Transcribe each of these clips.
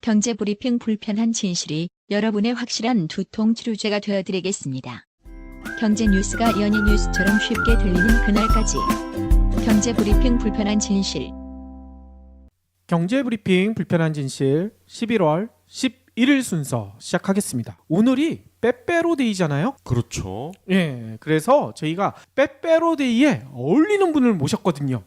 경제브리핑 불편한 진실이 여러분의 확실한 두통 치료제가 되어드리겠습니다. 경제 뉴스가 연예 뉴스처럼 쉽게 들리는 그날까지. 경제브리핑 불편한 진실. 경제브리핑 불편한 진실 11월 11일 순서 시작하겠습니다. 오늘이 빼빼로데이잖아요. 그렇죠. 예, 그래서 저희가 빼빼로데이에 어울리는 분을 모셨거든요.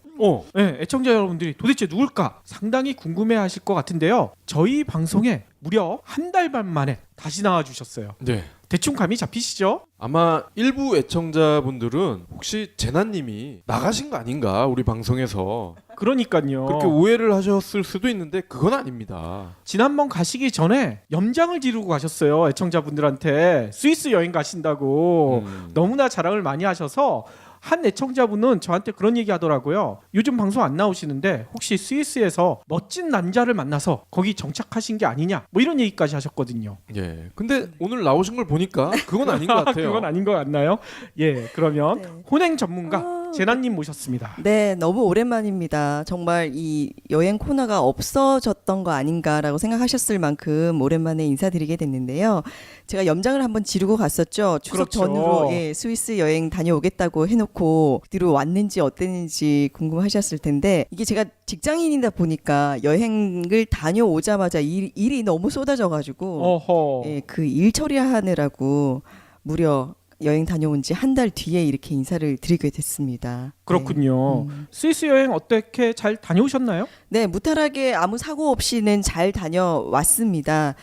예, 애청자 여러분들이 도대체 누굴까 상당히 궁금해하실 것 같은데요. 저희 방송에 무려 한 달 반 만에 다시 나와주셨어요. 네. 대충 감이 잡히시죠? 아마 일부 애청자분들은 혹시 제나님이 나가신 거 아닌가 우리 방송에서 그러니까요. 그렇게 오해를 하셨을 수도 있는데 그건 아닙니다. 지난번 가시기 전에 염장을 지르고 가셨어요. 애청자분들한테 스위스 여행 가신다고 너무나 자랑을 많이 하셔서 한 애청자분은 저한테 그런 얘기 하더라고요. 요즘 방송 안 나오시는데 혹시 스위스에서 멋진 남자를 만나서 거기 정착하신 게 아니냐 뭐 이런 얘기까지 하셨거든요. 예. 근데 오늘 나오신 걸 보니까 그건 아닌 것 같아요. 그건 아닌 것 같나요? 예, 그러면 네. 혼행 전문가 제나님 모셨습니다. 네, 너무 오랜만입니다. 정말 이 여행 코너가 없어졌던 거 아닌가라고 생각하셨을 만큼 오랜만에 인사드리게 됐는데요. 제가 염장을 한번 지르고 갔었죠. 추석 그렇죠. 전후로 스위스 여행 다녀오겠다고 해놓고 뒤로 왔는지 어땠는지 궁금하셨을 텐데 이게 제가 직장인이다 보니까 여행을 다녀오자마자 일이 너무 쏟아져가지고 어허. 그 일 처리하느라고 무려 여행 다녀온 지 한 달 뒤에 이렇게 인사를 드리게 됐습니다. 그렇군요. 스위스 여행 어떻게 잘 다녀오셨나요? 네, 무탈하게 아무 사고 없이는 잘 다녀왔습니다.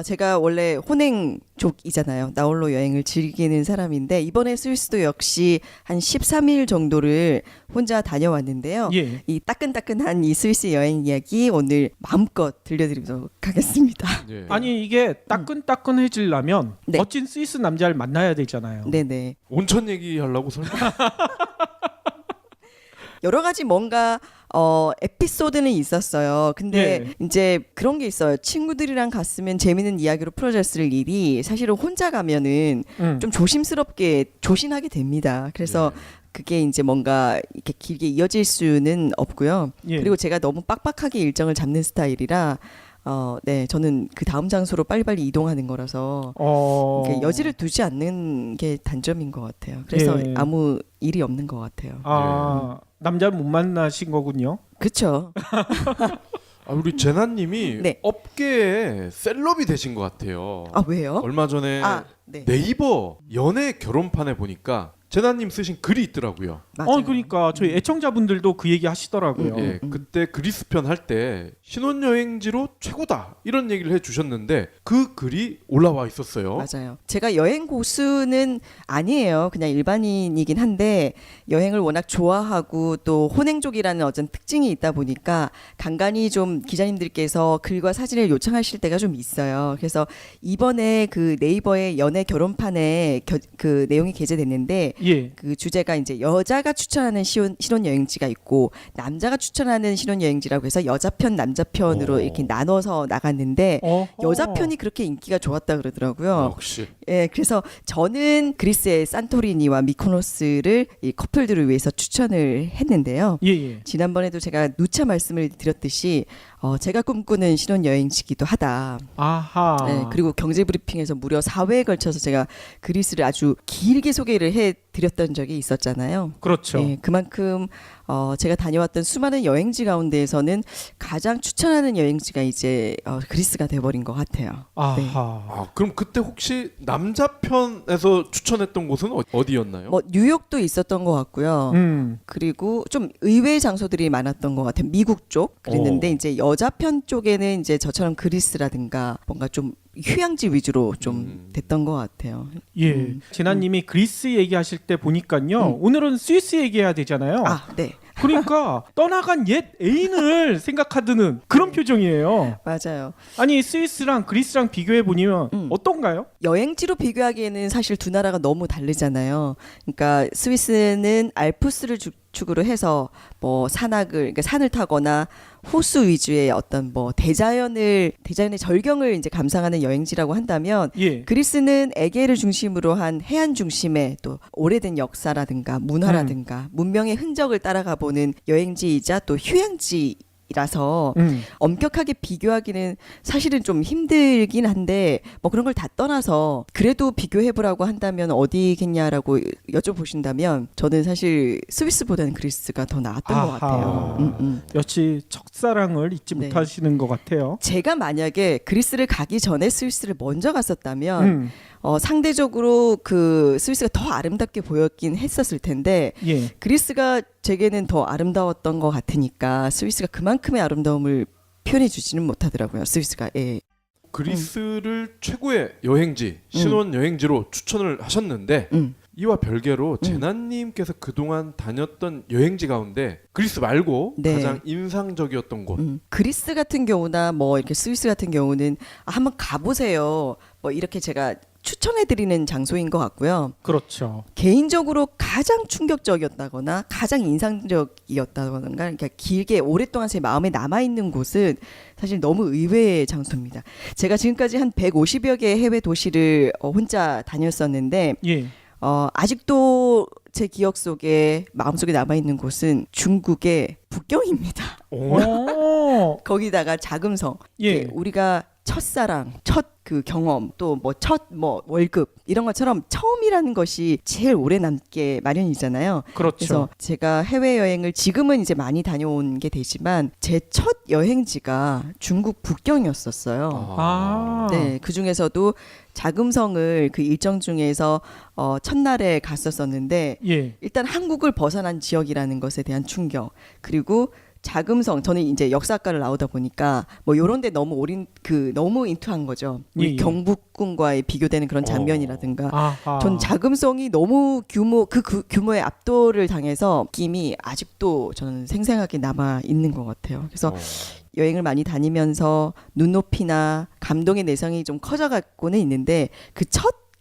제가 원래 혼행족이잖아요. 나홀로 여행을 즐기는 사람인데 이번에 스위스도 역시 한 13일 정도를 혼자 다녀왔는데요. 예. 이 따끈따끈한 이 스위스 여행 이야기 오늘 마음껏 들려드리도록 하겠습니다. 예. 아니 이게 따끈따끈해지려면 네. 멋진 스위스 남자를 만나야 되잖아요. 네네. 온천 얘기하려고 설마. 여러 가지 뭔가 에피소드는 있었어요. 근데 예. 이제 그런 게 있어요. 친구들이랑 갔으면 재밌는 이야기로 풀어졌을 일이 사실은 혼자 가면은 좀 조심스럽게 조심하게 됩니다. 그래서 그게 이제 뭔가 이렇게 길게 이어질 수는 없고요. 예. 그리고 제가 너무 빡빡하게 일정을 잡는 스타일이라 네, 저는 그 다음 장소로 빨리빨리 이동하는 거라서 이렇게 여지를 두지 않는 게 단점인 것 같아요. 그래서 예. 아무 일이 없는 것 같아요. 남자를 못 만나신 거군요. 그렇죠. 우리 제나님이 네. 업계에 셀럽이 되신 것 같아요. 아 왜요? 얼마 전에 네. 네이버 연애 결혼판에 보니까 제나님 쓰신 글이 있더라고요. 맞아요. 그러니까 저희 애청자분들도 그 얘기 하시더라고요. 예, 그때 그리스 편 할 때 신혼여행지로 최고다 이런 얘기를 해주셨는데 그 글이 올라와 있었어요. 맞아요. 제가 여행 고수는 아니에요. 그냥 일반인이긴 한데 여행을 워낙 좋아하고 또 혼행족이라는 어떤 특징이 있다 보니까 간간히 좀 기자님들께서 글과 사진을 요청하실 때가 좀 있어요. 그래서 이번에 그 네이버의 연애 결혼판에 그 내용이 게재됐는데 예. 그 주제가 이제 여자가 추천하는 신혼여행지가 있고 남자가 추천하는 신혼여행지라고 해서 여자편 남자편으로 이렇게 나눠서 나갔는데 어허. 여자편이 그렇게 인기가 좋았다 그러더라고요. 역시. 예, 그래서 저는 그리스의 산토리니와 미코노스를 이 커플들을 위해서 추천을 했는데요. 예. 지난번에도 제가 누차 말씀을 드렸듯이 제가 꿈꾸는 신혼여행지기도 하다. 아하. 네, 그리고 경제브리핑에서 무려 4회에 걸쳐서 제가 그리스를 아주 길게 소개를 해드렸던 적이 있었잖아요. 그렇죠. 네, 그만큼 제가 다녀왔던 수많은 여행지 가운데에서는 가장 추천하는 여행지가 이제 그리스가 돼버린 것 같아요. 아하. 그럼 그때 혹시 남자편에서 추천했던 곳은 어디였나요? 뭐 뉴욕도 있었던 것 같고요. 그리고 좀 의외의 장소들이 많았던 것 같아요. 미국 쪽 그랬는데 이제 여자편 쪽에는 이제 저처럼 그리스라든가 뭔가 좀 휴양지 위주로 좀 됐던 것 같아요. 예. 제나님이 그리스 얘기하실 때 보니까요. 오늘은 스위스 얘기해야 되잖아요. 네. 그러니까 떠나간 옛 애인을 생각하드는 그런 표정이에요. 맞아요. 아니 스위스랑 그리스랑 비교해 보면 어떤가요? 여행지로 비교하기에는 사실 두 나라가 너무 다르잖아요. 그러니까 스위스는 알프스를 축으로 해서 뭐 그러니까 산을 타거나 호수 위주의 어떤 뭐 대자연의 절경을 이제 감상하는 여행지라고 한다면 예. 그리스는 에게를 중심으로 한 해안 중심의 또 오래된 역사라든가 문화라든가 문명의 흔적을 따라가 보는 여행지이자 또 휴양지 나라라서 엄격하게 비교하기는 사실은 좀 힘들긴 한데 뭐 그런 걸 다 떠나서 그래도 비교해보라고 한다면 어디겠냐라고 여쭤보신다면 저는 사실 스위스보다는 그리스가 더 나았던 것 같아요. 역시 첫사랑을 잊지 네. 못하시는 것 같아요. 제가 만약에 그리스를 가기 전에 스위스를 먼저 갔었다면 상대적으로 그 스위스가 더 아름답게 보였긴 했었을 텐데 예. 그리스가 제게는 더 아름다웠던 것 같으니까 스위스가 그만큼의 아름다움을 표현해 주지는 못하더라고요. 스위스가. 예. 그리스를 최고의 여행지, 신혼 여행지로 추천을 하셨는데 이와 별개로 제나님께서 그동안 다녔던 여행지 가운데 그리스 말고 네. 가장 인상적이었던 곳. 그리스 같은 경우나 뭐 이렇게 스위스 같은 경우는 한번 가보세요. 뭐 이렇게 제가 추천해드리는 장소인 것 같고요. 그렇죠. 개인적으로 가장 충격적이었다거나 가장 인상적이었다거나 그러니까 길게 오랫동안 제 마음에 남아있는 곳은 사실 너무 의외의 장소입니다. 제가 지금까지 한 150여 개의 해외 도시를 혼자 다녔었는데 예. 아직도 제 기억 속에 마음속에 남아있는 곳은 중국의 북경입니다. 오. 거기다가 자금성. 예. 우리가 첫사랑, 첫 그 경험, 또 뭐 첫 뭐 월급 이런 것처럼 처음이라는 것이 제일 오래 남게 마련이잖아요. 그렇죠. 그래서 제가 해외 여행을 지금은 이제 많이 다녀온 게 되지만 제 첫 여행지가 중국 북경이었었어요. 아. 네, 그 중에서도 자금성을 그 일정 중에서 첫날에 갔었었는데 예. 일단 한국을 벗어난 지역이라는 것에 대한 충격 그리고 자금성 저는 이제 역사학과를 나오다 보니까 뭐 요런데 너무 너무 인투한 거죠. 우리 예. 경복궁과의 비교되는 그런 장면이라든가. 아하. 전 자금성이 너무 그 규모의 압도를 당해서 느낌이 아직도 저는 생생하게 남아 있는 것 같아요. 그래서 여행을 많이 다니면서 눈높이나 감동의 내성이 좀 커져가고는 있는데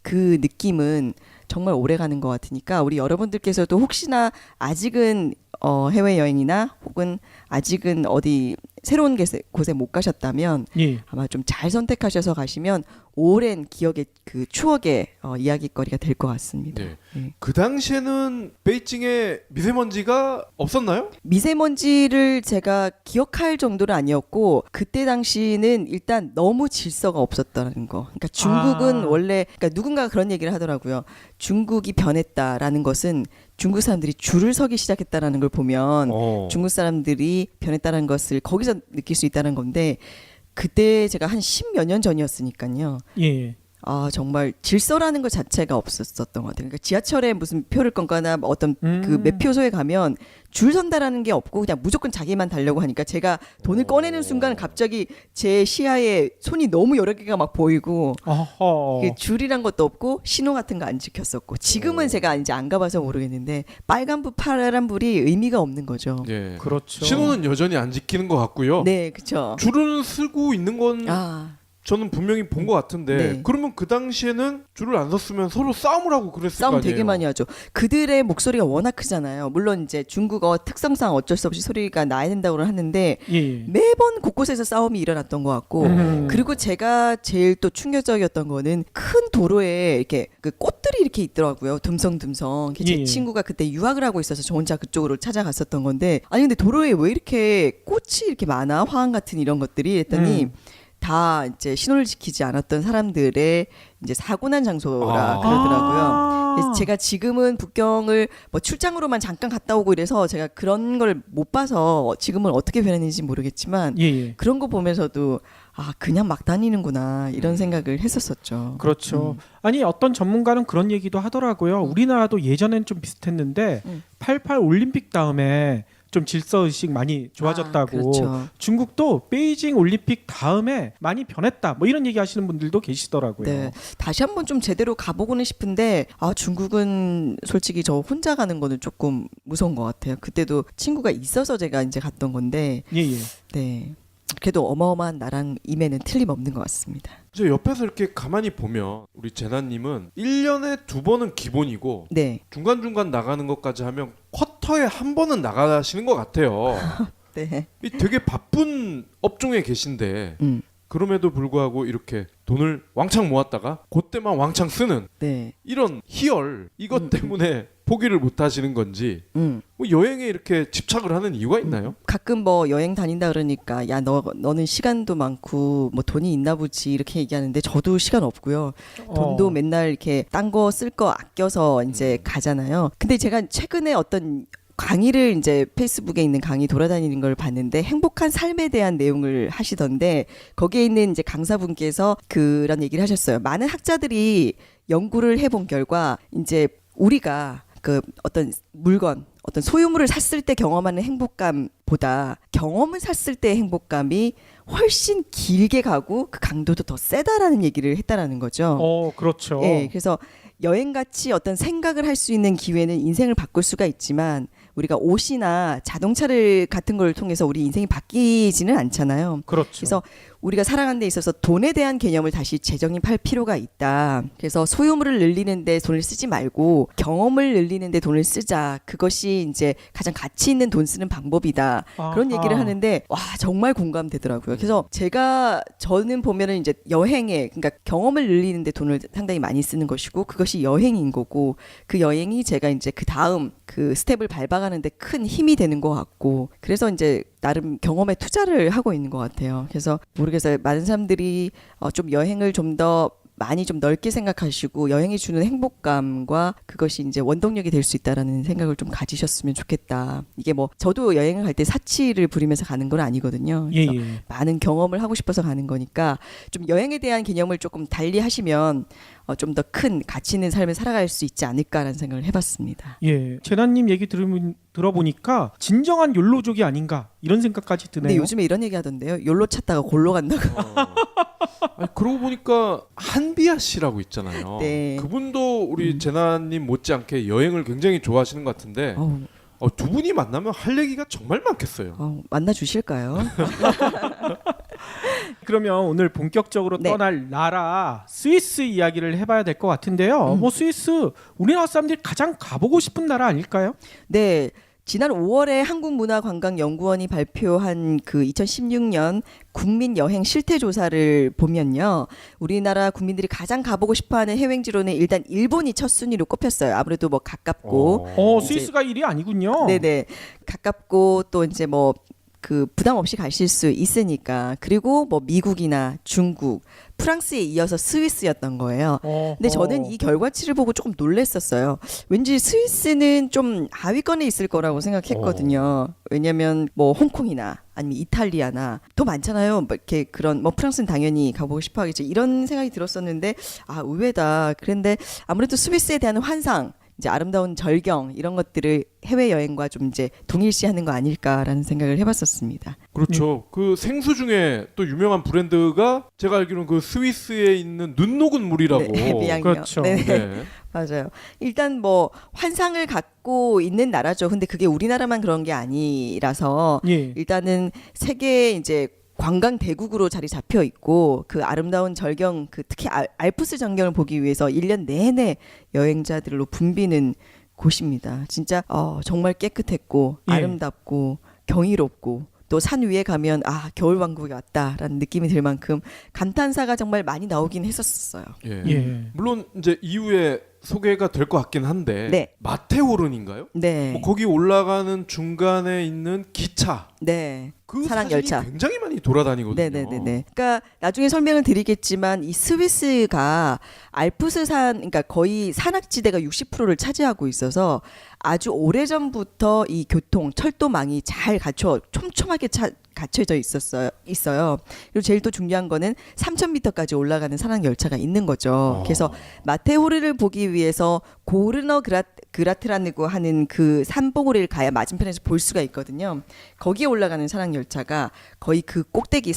그 느낌은 정말 오래 가는 것 같으니까 우리 여러분들께서도 혹시나 아직은 해외여행이나 혹은 아직은 어디 새로운 곳에 못 가셨다면 예. 아마 좀 잘 선택하셔서 가시면 오랜 기억의 그 추억의 이야기거리가 될 것 같습니다. 네. 예. 그 당시에는 베이징에 미세먼지가 없었나요? 미세먼지를 제가 기억할 정도는 아니었고 그때 당시는 일단 너무 질서가 없었다는 거. 그러니까 중국은 원래 그러니까 누군가가 그런 얘기를 하더라고요. 중국이 변했다라는 것은 중국 사람들이 줄을 서기 시작했다라는 걸 보면 중국 사람들이 변했다는 것을 거기서 느낄 수 있다는 건데 그때 제가 한 10여 년 전이었으니까요. 예. 정말 질서라는 것 자체가 없었던 것 같아요. 그러니까 지하철에 무슨 표를 끊거나 어떤 그 매표소에 가면 줄 선다라는 게 없고 그냥 무조건 자기만 달려고 하니까 제가 돈을 꺼내는 순간 갑자기 제 시야에 손이 너무 여러 개가 막 보이고 줄이란 것도 없고 신호 같은 거 안 지켰었고 지금은 제가 이제 안 가봐서 모르겠는데 빨간불 파란불이 의미가 없는 거죠. 예. 그렇죠. 신호는 여전히 안 지키는 것 같고요. 네, 그렇죠. 줄은 쓰고 있는 건 저는 분명히 본 것 같은데 네. 그러면 그 당시에는 줄을 안 섰으면 서로 싸움을 하고 그랬을 거 싸움 아니에요. 되게 많이 하죠. 그들의 목소리가 워낙 크잖아요. 물론 이제 중국어 특성상 어쩔 수 없이 소리가 나야 된다고 하는데 예. 매번 곳곳에서 싸움이 일어났던 것 같고 그리고 제가 제일 또 충격적이었던 거는 큰 도로에 이렇게 그 꽃들이 이렇게 있더라고요. 듬성듬성. 제 예. 친구가 그때 유학을 하고 있어서 저 혼자 그쪽으로 찾아갔었던 건데 아니 근데 도로에 왜 이렇게 꽃이 이렇게 많아? 화환 같은 이런 것들이 했더니 다 이제 신호를 지키지 않았던 사람들의 이제 사고 난 장소라 그러더라고요. 그래서 제가 지금은 북경을 뭐 출장으로만 잠깐 갔다 오고 이래서 제가 그런 걸 못 봐서 지금은 어떻게 변했는지 모르겠지만 예. 그런 거 보면서도 그냥 막 다니는구나 이런 생각을 했었었죠. 그렇죠. 아니 어떤 전문가는 그런 얘기도 하더라고요. 우리나라도 예전엔 좀 비슷했는데 88 올림픽 다음에 좀 질서의식 많이 좋아졌다고. 그렇죠. 중국도 베이징 올림픽 다음에 많이 변했다. 뭐 이런 얘기 하시는 분들도 계시더라고요. 네. 다시 한번 좀 제대로 가보고는 싶은데 중국은 솔직히 저 혼자 가는 거는 조금 무서운 것 같아요. 그때도 친구가 있어서 제가 이제 갔던 건데 예. 네. 그래도 어마어마한 나랑임에는 틀림없는 것 같습니다. 이제 옆에서 이렇게 가만히 보면 우리 제나님은 1년에 2번은 기본이고 네. 중간중간 나가는 것까지 하면 쿼터에 한 번은 나가시는 것 같아요. 네. 되게 바쁜 업종에 계신데 그럼에도 불구하고 이렇게 돈을 왕창 모았다가 그때만 왕창 쓰는 네. 이런 희열 이것 때문에 포기를 못 하시는 건지 뭐 여행에 이렇게 집착을 하는 이유가 있나요? 가끔 뭐 여행 다닌다 그러니까 야 너는 시간도 많고 뭐 돈이 있나 보지 이렇게 얘기하는데 저도 시간 없고요. 돈도 맨날 이렇게 딴 거 쓸 거 아껴서 이제 가잖아요. 근데 제가 최근에 어떤 강의를 이제 페이스북에 있는 강의 돌아다니는 걸 봤는데 행복한 삶에 대한 내용을 하시던데 거기에 있는 이제 강사분께서 그런 얘기를 하셨어요. 많은 학자들이 연구를 해본 결과 이제 우리가 그 어떤 물건, 어떤 소유물을 샀을 때 경험하는 행복감보다 경험을 샀을 때의 행복감이 훨씬 길게 가고 그 강도도 더 세다라는 얘기를 했다라는 거죠. 그렇죠. 예, 그래서 여행같이 어떤 생각을 할 수 있는 기회는 인생을 바꿀 수가 있지만 우리가 옷이나 자동차를 같은 걸 통해서 우리 인생이 바뀌지는 않잖아요. 그렇죠. 그래서 우리가 살아가는 데 있어서 돈에 대한 개념을 다시 재정립할 필요가 있다. 그래서 소유물을 늘리는 데 돈을 쓰지 말고 경험을 늘리는 데 돈을 쓰자. 그것이 이제 가장 가치 있는 돈 쓰는 방법이다. 그런 얘기를 하는데 와 정말 공감되더라고요. 그래서 저는 보면은 이제 여행에 그러니까 경험을 늘리는 데 돈을 상당히 많이 쓰는 것이고 그것이 여행인 거고 그 여행이 제가 이제 그 다음 그 스텝을 밟아가는데 큰 힘이 되는 것 같고 그래서 이제 나름 경험에 투자를 하고 있는 것 같아요. 그래서 모르겠어요. 많은 사람들이 좀 여행을 좀 더 많이 좀 넓게 생각하시고 여행이 주는 행복감과 그것이 이제 원동력이 될 수 있다라는 생각을 좀 가지셨으면 좋겠다. 이게 뭐 저도 여행을 갈 때 사치를 부리면서 가는 건 아니거든요. 그래서 많은 경험을 하고 싶어서 가는 거니까 좀 여행에 대한 개념을 조금 달리 하시면 좀 더 큰 가치 있는 삶을 살아갈 수 있지 않을까라는 생각을 해봤습니다. 예, 재난님 얘기 들어보니까 진정한 욜로족이 아닌가 이런 생각까지 드네요. 근데 요즘에 이런 얘기 하던데요. 욜로 찾다가 골로 간다고. 아니, 그러고 보니까 한비아 씨라고 있잖아요. 네. 그분도 우리 재나님 못지않게 여행을 굉장히 좋아하시는 것 같은데 두 분이 만나면 할 얘기가 정말 많겠어요. 만나 주실까요? 그러면 오늘 본격적으로 네. 떠날 나라 스위스 이야기를 해봐야 될 것 같은데요. 뭐 스위스 우리나라 사람들이 가장 가보고 싶은 나라 아닐까요? 네. 지난 5월에 한국문화관광연구원이 발표한 그 2016년 국민 여행 실태 조사를 보면요. 우리나라 국민들이 가장 가보고 싶어하는 해외지로는 일단 일본이 첫 순위로 꼽혔어요. 아무래도 뭐 가깝고. 스위스가 1위 아니군요. 네네. 가깝고 또 이제 뭐 그 부담 없이 가실 수 있으니까. 그리고 뭐 미국이나 중국, 프랑스에 이어서 스위스였던 거예요. 근데 저는 이 결과치를 보고 조금 놀랐었어요. 왠지 스위스는 좀 하위권에 있을 거라고 생각했거든요. 왜냐면 뭐 홍콩이나 아니면 이탈리아나 더 많잖아요. 뭐 이렇게 그런 뭐 프랑스는 당연히 가보고 싶어 하겠지. 이런 생각이 들었었는데 의외다. 그런데 아무래도 스위스에 대한 환상 이제 아름다운 절경 이런 것들을 해외 여행과 좀 이제 동일시하는 거 아닐까라는 생각을 해봤었습니다. 그렇죠. 그 생수 중에 또 유명한 브랜드가 제가 알기로는 그 스위스에 있는 눈 녹은 물이라고. 네, 해비양요. 그렇죠. 네. 네. 맞아요. 일단 뭐 환상을 갖고 있는 나라죠. 근데 그게 우리나라만 그런 게 아니라서 예. 일단은 세계 이제 관광 대국으로 자리 잡혀 있고 그 아름다운 절경 그 특히 알프스 전경을 보기 위해서 1년 내내 여행자들로 붐비는 곳입니다. 진짜 정말 깨끗했고 예. 아름답고 경이롭고 또 산 위에 가면 겨울 왕국에 왔다라는 느낌이 들 만큼 감탄사가 정말 많이 나오긴 했었어요. 예. 예. 물론 이제 이후에 소개가 될 것 같긴 한데 네. 마테오른인가요? 네. 뭐 거기 올라가는 중간에 있는 기차 네. 그 사랑 사진이 열차. 굉장히 많이 돌아다니거든요. 네네네. 그러니까 나중에 설명을 드리겠지만 이 스위스가 알프스산, 그러니까 거의 산악지대가 60%를 차지하고 있어서 아주 오래전부터 이 교통, 철도망이 잘 촘촘하게 갖춰져 있어요. 그리고 제일 또 중요한 거는 3,000m까지 올라가는 산악 열차가 있는 거죠. 그래서 마테오르를 보기 위해서 고르너 그라트라고 하는 그 산봉우리를 가야 맞은편에서 볼 수가 있거든요. 거기에 올라가는 산악 열차가 거의 그 꼭대기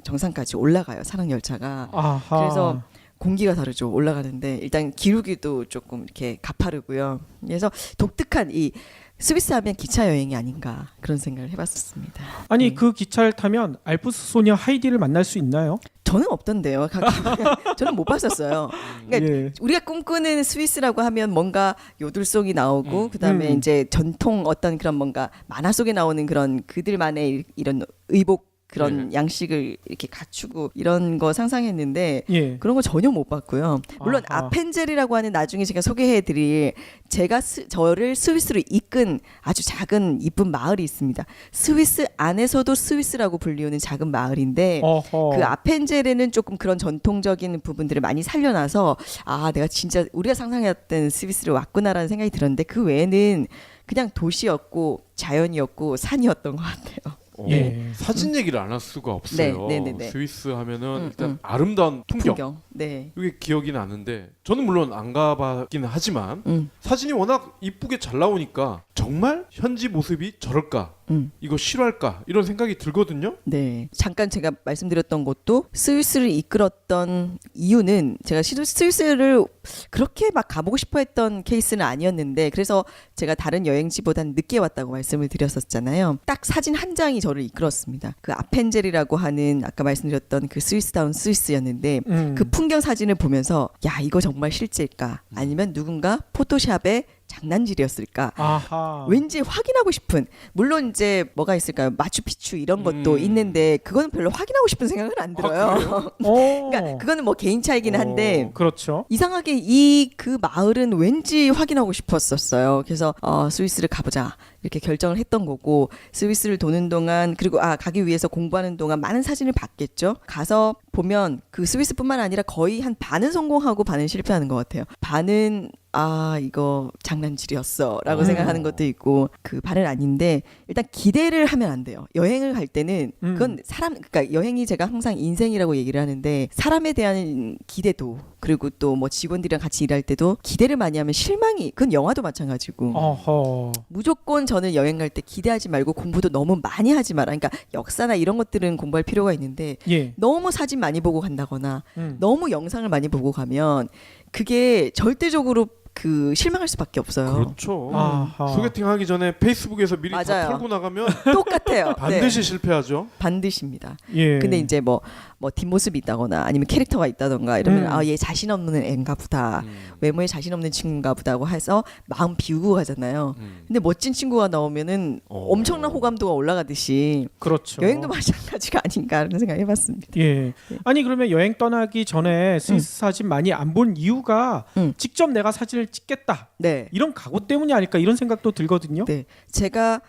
정상까지 올라가요. 산악 열차가. 아하. 그래서 공기가 다르죠. 올라가는데 일단 기울기도 조금 이렇게 가파르고요. 그래서 독특한 이 스위스 하면 기차 여행이 아닌가 그런 생각을 해봤었습니다. 아니 네. 그 기차를 타면 알프스 소녀 하이디를 만날 수 있나요? 저는 없던데요. 저는 못 봤었어요. 그러니까 예. 우리가 꿈꾸는 스위스라고 하면 뭔가 요들송이 나오고 그다음에 이제 전통 어떤 그런 뭔가 만화 속에 나오는 그런 그들만의 이런 의복 그런 양식을 이렇게 갖추고 이런 거 상상했는데 예. 그런 거 전혀 못 봤고요. 물론 아하. 아펜젤이라고 하는 나중에 제가 소개해드릴 제가 저를 스위스로 이끈 아주 작은 이쁜 마을이 있습니다. 스위스 안에서도 스위스라고 불리우는 작은 마을인데 어허. 그 아펜젤에는 조금 그런 전통적인 부분들을 많이 살려놔서 아 내가 진짜 우리가 상상했던 스위스로 왔구나라는 생각이 들었는데 그 외에는 그냥 도시였고 자연이었고 산이었던 것 같아요. 예. 사진 얘기를 안 할 수가 없어요. 네. 스위스 하면은 일단 아름다운 풍경. 네. 이게 기억이 나는데 저는 물론 안 가봤기는 하지만 사진이 워낙 이쁘게 잘 나오니까 정말 현지 모습이 저럴까? 이거 실화일까? 이런 생각이 들거든요. 네. 잠깐 제가 말씀드렸던 것도 스위스를 이끌었던 이유는 제가 스위스를 그렇게 막 가보고 싶어 했던 케이스는 아니었는데 그래서 제가 다른 여행지보단 늦게 왔다고 말씀을 드렸었잖아요. 딱 사진 한 장이 저를 이끌었습니다. 그 아펜젤이라고 하는 아까 말씀드렸던 그 스위스다운 스위스였는데 그 풍경 사진을 보면서 야 이거 정말 실제일까? 아니면 누군가 포토샵에 장난질이었을까? 아하. 왠지 확인하고 싶은 물론 이제 뭐가 있을까요? 마추픽추 이런 것도 있는데 그거는 별로 확인하고 싶은 생각은 안 들어요. 그러니까 그거는 뭐 개인 차이긴 한데 그렇죠. 이상하게 그 마을은 왠지 확인하고 싶었었어요. 그래서 스위스를 가보자 이렇게 결정을 했던 거고 스위스를 도는 동안 그리고 가기 위해서 공부하는 동안 많은 사진을 봤겠죠. 가서 보면 그 스위스뿐만 아니라 거의 한 반은 성공하고 반은 실패하는 것 같아요. 반은 이거 장난질이었어 라고 생각하는 것도 있고 그 반은 아닌데 일단 기대를 하면 안 돼요. 여행을 갈 때는 그건 그러니까 여행이 제가 항상 인생이라고 얘기를 하는데 사람에 대한 기대도 그리고 또 뭐 직원들이랑 같이 일할 때도 기대를 많이 하면 실망이 그건 영화도 마찬가지고 어허. 무조건 저는 여행 갈 때 기대하지 말고 공부도 너무 많이 하지 마라. 그러니까 역사나 이런 것들은 공부할 필요가 있는데 예. 너무 사진 많이 보고 간다거나 너무 영상을 많이 보고 가면 그게 절대적으로 그 실망할 수밖에 없어요. 그렇죠. 아하. 소개팅 하기 전에 페이스북에서 미리 다 맞아요. 털고 나가면 똑같아요. 반드시 네. 실패하죠. 반드시입니다. 예. 근데 이제 뭐 뒷모습이 있다거나 아니면 캐릭터가 있다던가 이러면 얘 자신 없는 애인가 보다. 외모에 자신 없는 친구인가 보다고 해서 마음 비우고 가잖아요. 근데 멋진 친구가 나오면은 엄청난 호감도가 올라가듯이 그렇죠. 여행도 마찬가지가 아닌가 그런 생각 해봤습니다. 예. 아니 그러면 여행 떠나기 전에 스위스 사진 많이 안 본 이유가 직접 내가 사진을 찍겠다. 네. 이런 각오 때문이 아닐까 이런 생각도 들거든요. 네. 제가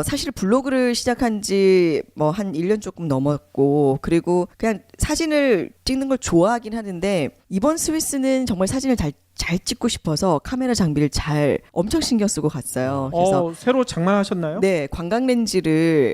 사실 블로그를 시작한 지 뭐 한 1년 조금 넘었고 그리고 그냥 사진을 찍는 걸 좋아하긴 하는데 이번 스위스는 정말 사진을 잘 찍고 싶어서 카메라 장비를 엄청 신경 쓰고 갔어요. 그래서 새로 장만하셨나요? 네, 관광 렌즈를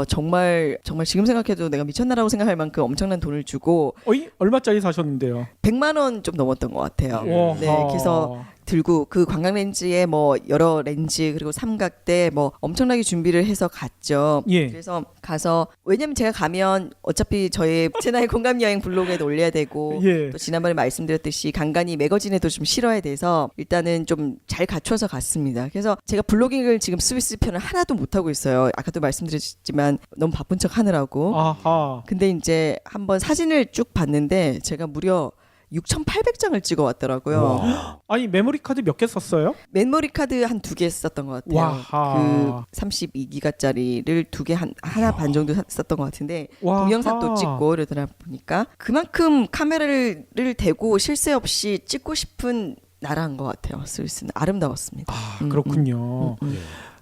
정말 지금 생각해도 내가 미쳤나라고 생각할 만큼 엄청난 돈을 주고 얼마짜리 사셨는데요? 100만 원 좀 넘었던 것 같아요. 오하. 네, 그래서 들고 그 관광 렌즈에 뭐 여러 렌즈 그리고 삼각대 뭐 엄청나게 준비를 해서 갔죠. 예. 그래서 가서 왜냐면 제가 가면 어차피 저의 채나의 공감 여행 블로그에도 올려야 되고 예. 또 지난번에 말씀드렸듯이 간간히 매거진에도 좀 실어야 돼서 일단은 좀 잘 갖춰서 갔습니다. 그래서 제가 블로깅을 지금 스위스 편을 하나도 못 하고 있어요. 아까도 말씀드렸지만 너무 바쁜 척 하느라고. 아하. 근데 이제 한번 사진을 쭉 봤는데 제가 무려 6,800장을 찍어 왔더라고요. 아니 메모리 카드 몇 개 썼어요? 메모리 카드 한 2개 썼던 것 같아요. 와하. 그 32기가짜리를 2개 하나 반 정도 썼던 것 같은데 와하. 동영상도 찍고 이러더라 보니까 그만큼 카메라를 대고 쉴 새 없이 찍고 싶은 나라인 것 같아요. 스위스는 아름다웠습니다. 그렇군요.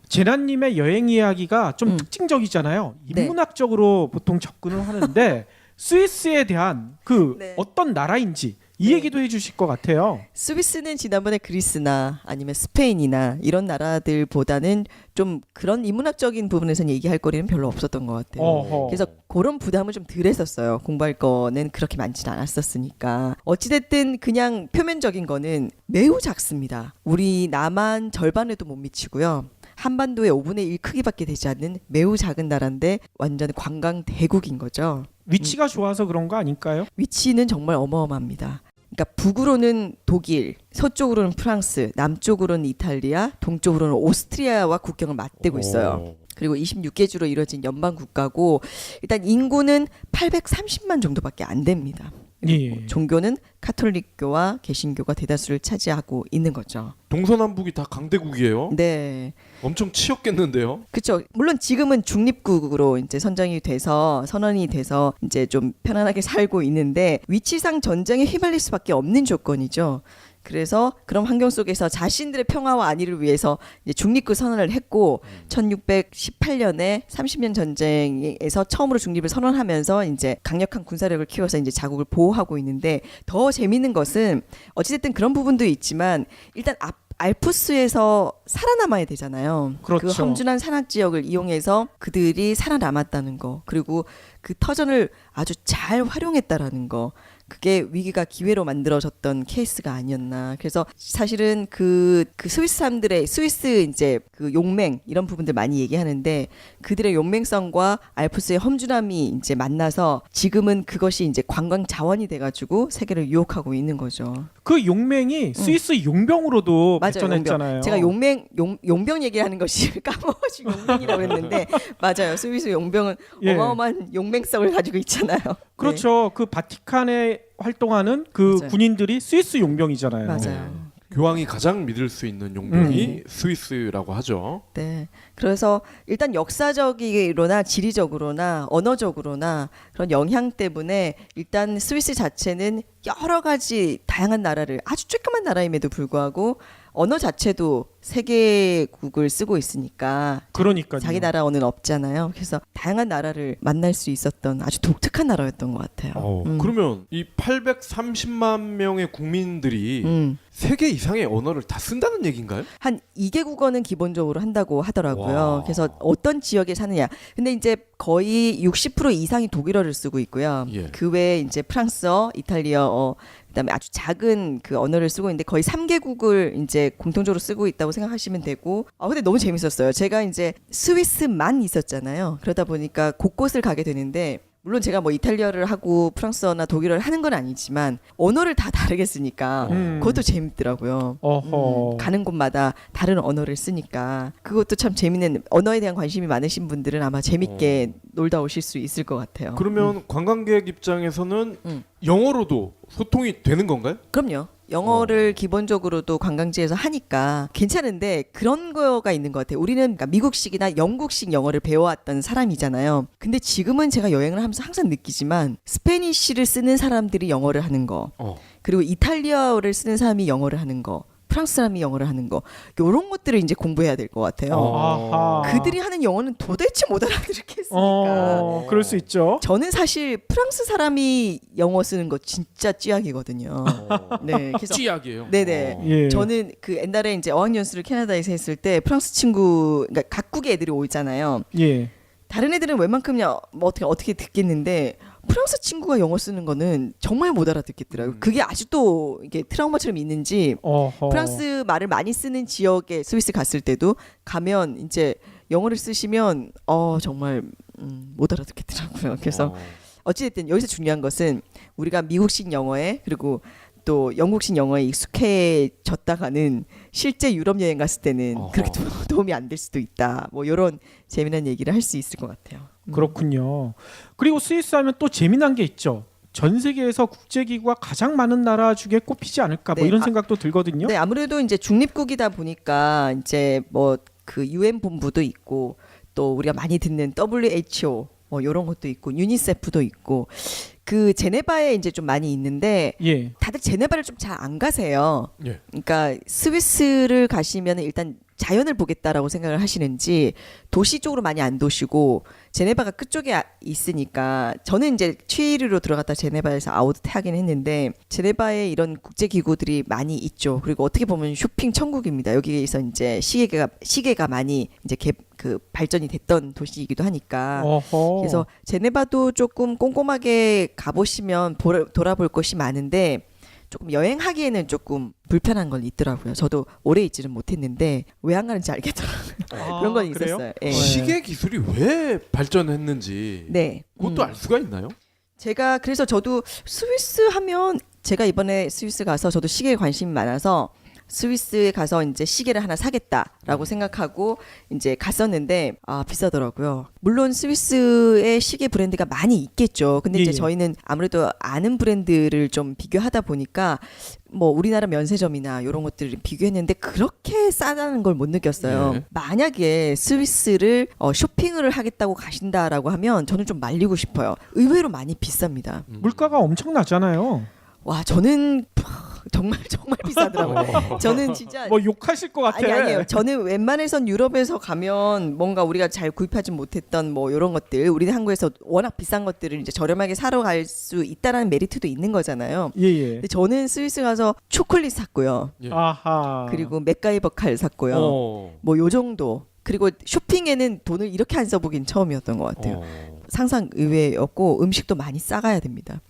제나님의 여행 이야기가 좀 특징적이잖아요. 네. 인문학적으로 보통 접근을 하는데 스위스에 대한 네. 어떤 나라인지 이 얘기도 해주실 것 같아요. 스위스는 지난번에 그리스나 아니면 스페인이나 이런 나라들보다는 좀 그런 인문학적인 부분에서는 얘기할 거리는 별로 없었던 것 같아요. 어허. 그래서 그런 부담을 좀 덜 했었어요. 공부할 거는 그렇게 많지는 않았었으니까. 어찌됐든 그냥 표면적인 거는 매우 작습니다. 우리 남한 절반에도 못 미치고요. 한반도의 5분의 1 크기밖에 되지 않는 매우 작은 나라인데 완전 관광 대국인 거죠. 위치가 좋아서 그런 거 아닐까요? 위치는 정말 어마어마합니다. 그러니까 북으로는 독일, 서쪽으로는 프랑스, 남쪽으로는 이탈리아, 동쪽으로는 오스트리아와 국경을 맞대고 있어요. 그리고 26개 주로 이루어진 연방 국가고 일단 인구는 830만 정도밖에 안 됩니다. 예. 종교는 카톨릭교와 개신교가 대다수를 차지하고 있는 거죠. 동서남북이 다 강대국이에요. 네. 엄청 치였겠는데요. 그렇죠. 물론 지금은 중립국으로 이제 선정이 돼서 선언이 돼서 이제 좀 편안하게 살고 있는데 위치상 전쟁에 휘말릴 수밖에 없는 조건이죠. 그래서 그런 환경 속에서 자신들의 평화와 안위를 위해서 이제 중립국 선언을 했고 1618년에 30년 전쟁에서 처음으로 중립을 선언하면서 이제 강력한 군사력을 키워서 이제 자국을 보호하고 있는데 더 재미있는 것은 어찌됐든 그런 부분도 있지만 일단 알프스에서 살아남아야 되잖아요. 그렇죠. 그 험준한 산악 지역을 이용해서 그들이 살아남았다는 거, 그리고 그 터전을 아주 잘 활용했다라는 거, 그게 위기가 기회로 만들어졌던 케이스가 아니었나. 그래서 사실은 그 스위스 사람들의 스위스 이제 그 용맹 이런 부분들 많이 얘기하는데 그들의 용맹성과 알프스의 험준함이 이제 만나서 지금은 그것이 이제 관광 자원이 돼가지고 세계를 유혹하고 있는 거죠. 그 용맹이 스위스 용병으로도 맞아요, 발전했잖아요. 용병. 제가 용병 얘기하는 것이 까먹어지고 용맹이라고 했는데 맞아요. 스위스 용병은 예. 어마어마한 용맹성을 가지고 있잖아요. 그렇죠. 그 바티칸에 활동하는 그 맞아요. 군인들이 스위스 용병이잖아요. 맞아요. 교황이 가장 믿을 수 있는 용병이 스위스라고 하죠. 네. 그래서 일단 역사적으로나 지리적으로나 언어적으로나 그런 영향 때문에 일단 스위스 자체는 여러 가지 다양한 나라를 아주 조그만 나라임에도 불구하고 언어 자체도 세계국을 쓰고 있으니까 그러니까요. 자기 나라 언어는 없잖아요. 그래서 다양한 나라를 만날 수 있었던 아주 독특한 나라였던 것 같아요. 그러면 이 830만 명의 국민들이 3개 이상의 언어를 다 쓴다는 얘기인가요? 한 2개 국어는 기본적으로 한다고 하더라고요. 와. 그래서 어떤 지역에 사느냐. 근데 이제 거의 60% 이상이 독일어를 쓰고 있고요. 예. 그 외에 이제 프랑스어, 이탈리아어, 그다음에 아주 작은 그 언어를 쓰고 있는데 거의 3개국을 이제 공통적으로 쓰고 있다고 생각하시면 되고. 근데 너무 재밌었어요. 제가 이제 스위스만 있었잖아요. 그러다 보니까 곳곳을 가게 되는데 물론 제가 뭐 이탈리아를 하고 프랑스어나 독일어를 하는 건 아니지만 언어를 다 다르게 쓰니까 그것도 재밌더라고요. 어허. 가는 곳마다 다른 언어를 쓰니까 그것도 참 재밌는, 언어에 대한 관심이 많으신 분들은 아마 재밌게 놀다 오실 수 있을 것 같아요. 그러면 관광객 입장에서는 영어로도 소통이 되는 건가요? 그럼요. 영어를 기본적으로도 관광지에서 하니까 괜찮은데 그런 거가 있는 것 같아요. 우리는 그러니까 미국식이나 영국식 영어를 배워왔던 사람이잖아요. 근데 지금은 제가 여행을 하면서 항상 느끼지만 스페니쉬를 쓰는 사람들이 영어를 하는 거, 그리고 이탈리아어를 쓰는 사람이 영어를 하는 거, 프랑스 사람이 영어를 하는 거, 이런 것들을 이제 공부해야 될 것 같아요. 아하. 그들이 하는 영어는 도대체 못 알아듣겠으니까. 그럴 수 있죠. 저는 사실 프랑스 사람이 영어 쓰는 거 진짜 찌약이거든요. 네, 그래서 찌약이에요. 네네. 예. 저는 그 옛날에 이제 어학연수를 캐나다에서 했을 때 프랑스 친구, 그러니까 각국의 애들이 오잖아요. 예. 다른 애들은 웬만큼이야 뭐 어떻게 듣겠는데 프랑스 친구가 영어 쓰는 거는 정말 못 알아듣겠더라고요. 그게 아직도 이게 트라우마처럼 있는지 어허. 프랑스 말을 많이 쓰는 지역에 스위스 갔을 때도 가면 이제 영어를 쓰시면 정말 못 알아듣겠더라고요. 그래서 어찌됐든 여기서 중요한 것은 우리가 미국식 영어에 그리고 또 영국식 영어에 익숙해졌다가는 실제 유럽 여행 갔을 때는 그렇게 도움이 안 될 수도 있다. 뭐 이런 재미난 얘기를 할 수 있을 것 같아요. 그렇군요. 그리고 스위스 하면 또 재미난 게 있죠. 전 세계에서 국제기구가 가장 많은 나라 중에 꼽히지 않을까 뭐 네. 이런 생각도 들거든요. 네, 아무래도 이제 중립국이다 보니까 이제 뭐 그 UN 본부도 있고 또 우리가 많이 듣는 WHO 뭐 이런 것도 있고 유니세프도 있고 그 제네바에 이제 좀 많이 있는데 예. 다들 제네바를 좀 잘 안 가세요. 예. 그러니까 스위스를 가시면 일단 자연을 보겠다라고 생각을 하시는지 도시 쪽으로 많이 안 도시고 제네바가 끝쪽에 있으니까 저는 이제 취리로 들어갔다 제네바에서 아웃하긴 했는데 제네바에 이런 국제기구들이 많이 있죠. 그리고 어떻게 보면 쇼핑 천국입니다. 여기에서 이제 시계가 많이 이제 그 발전이 됐던 도시이기도 하니까. 어허. 그래서 제네바도 조금 꼼꼼하게 가보시면 돌아볼 것이 많은데 조금 여행하기에는 조금 불편한 건 있더라고요. 저도 오래 있지는 못했는데 왜 안 가는지 알겠더라고요. 그런 건 그래요? 있었어요. 예. 시계 기술이 왜 발전했는지 네. 그것도 알 수가 있나요? 제가 그래서 저도 스위스 하면 제가 이번에 스위스 가서 저도 시계에 관심이 많아서 스위스에 가서 이제 시계를 하나 사겠다라고 생각하고 이제 갔었는데 비싸더라고요. 물론 스위스의 시계 브랜드가 많이 있겠죠. 근데 이제 예. 저희는 아무래도 아는 브랜드를 좀 비교하다 보니까 뭐 우리나라 면세점이나 이런 것들을 비교했는데 그렇게 싸다는 걸 못 느꼈어요. 네. 만약에 스위스를 쇼핑을 하겠다고 가신다라고 하면 저는 좀 말리고 싶어요. 의외로 많이 비쌉니다. 물가가 엄청나잖아요. 와, 저는 정말 비싸더라고요. 저는 진짜 뭐 욕하실 것 같아. 아니에요. 저는 웬만해선 유럽에서 가면 뭔가 우리가 잘 구입하지 못했던 뭐 이런 것들, 우리 한국에서 워낙 비싼 것들을 이제 저렴하게 사러 갈 수 있다라는 메리트도 있는 거잖아요. 예예. 근데 저는 스위스 가서 초콜릿 샀고요. 예. 아하. 그리고 맥가이버 칼 샀고요. 뭐 뭐 요 정도. 그리고 쇼핑에는 돈을 이렇게 안 써보긴 처음이었던 것 같아요. 상상 의외였고 음식도 많이 싸가야 됩니다.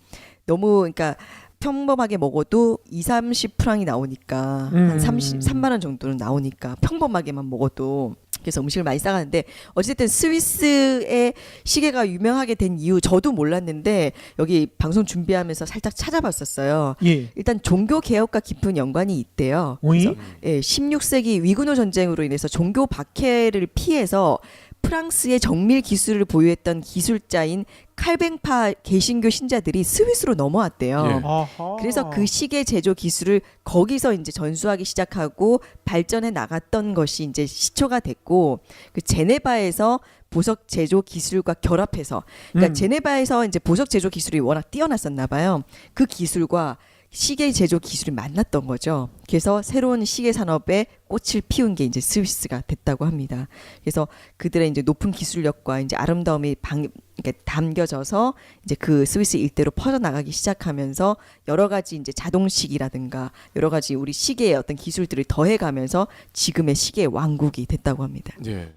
너무 그러니까 평범하게 먹어도 20-30프랑이 나오니까 한 3만 원 정도는 나오니까 평범하게만 먹어도 그래서 음식을 많이 싸가는데 어쨌든 스위스의 시계가 유명하게 된 이유 저도 몰랐는데 여기 방송 준비하면서 살짝 찾아봤었어요. 예. 일단 종교 개혁과 깊은 연관이 있대요. 오이? 그래서 16세기 위구노 전쟁으로 인해서 종교 박해를 피해서 프랑스의 정밀 기술을 보유했던 기술자인 칼뱅파 개신교 신자들이 스위스로 넘어왔대요. 예. 아하. 그래서 그 시계 제조 기술을 거기서 이제 전수하기 시작하고 발전해 나갔던 것이 이제 시초가 됐고 그 제네바에서 보석 제조 기술과 결합해서 그러니까 제네바에서 이제 보석 제조 기술이 워낙 뛰어났었나 봐요. 그 기술과 시계 제조 기술이 만났던 거죠. 그래서 새로운 시계 산업에 꽃을 피운 게 이제 스위스가 됐다고 합니다. 그래서 그들의 이제 높은 기술력과 이제 아름다움이 이렇게 담겨져서 이제 그 스위스 일대로 퍼져나가기 시작하면서 여러 가지 이제 자동식이라든가 여러 가지 우리 시계의 어떤 기술들을 더해가면서 지금의 시계 왕국이 됐다고 합니다. 예.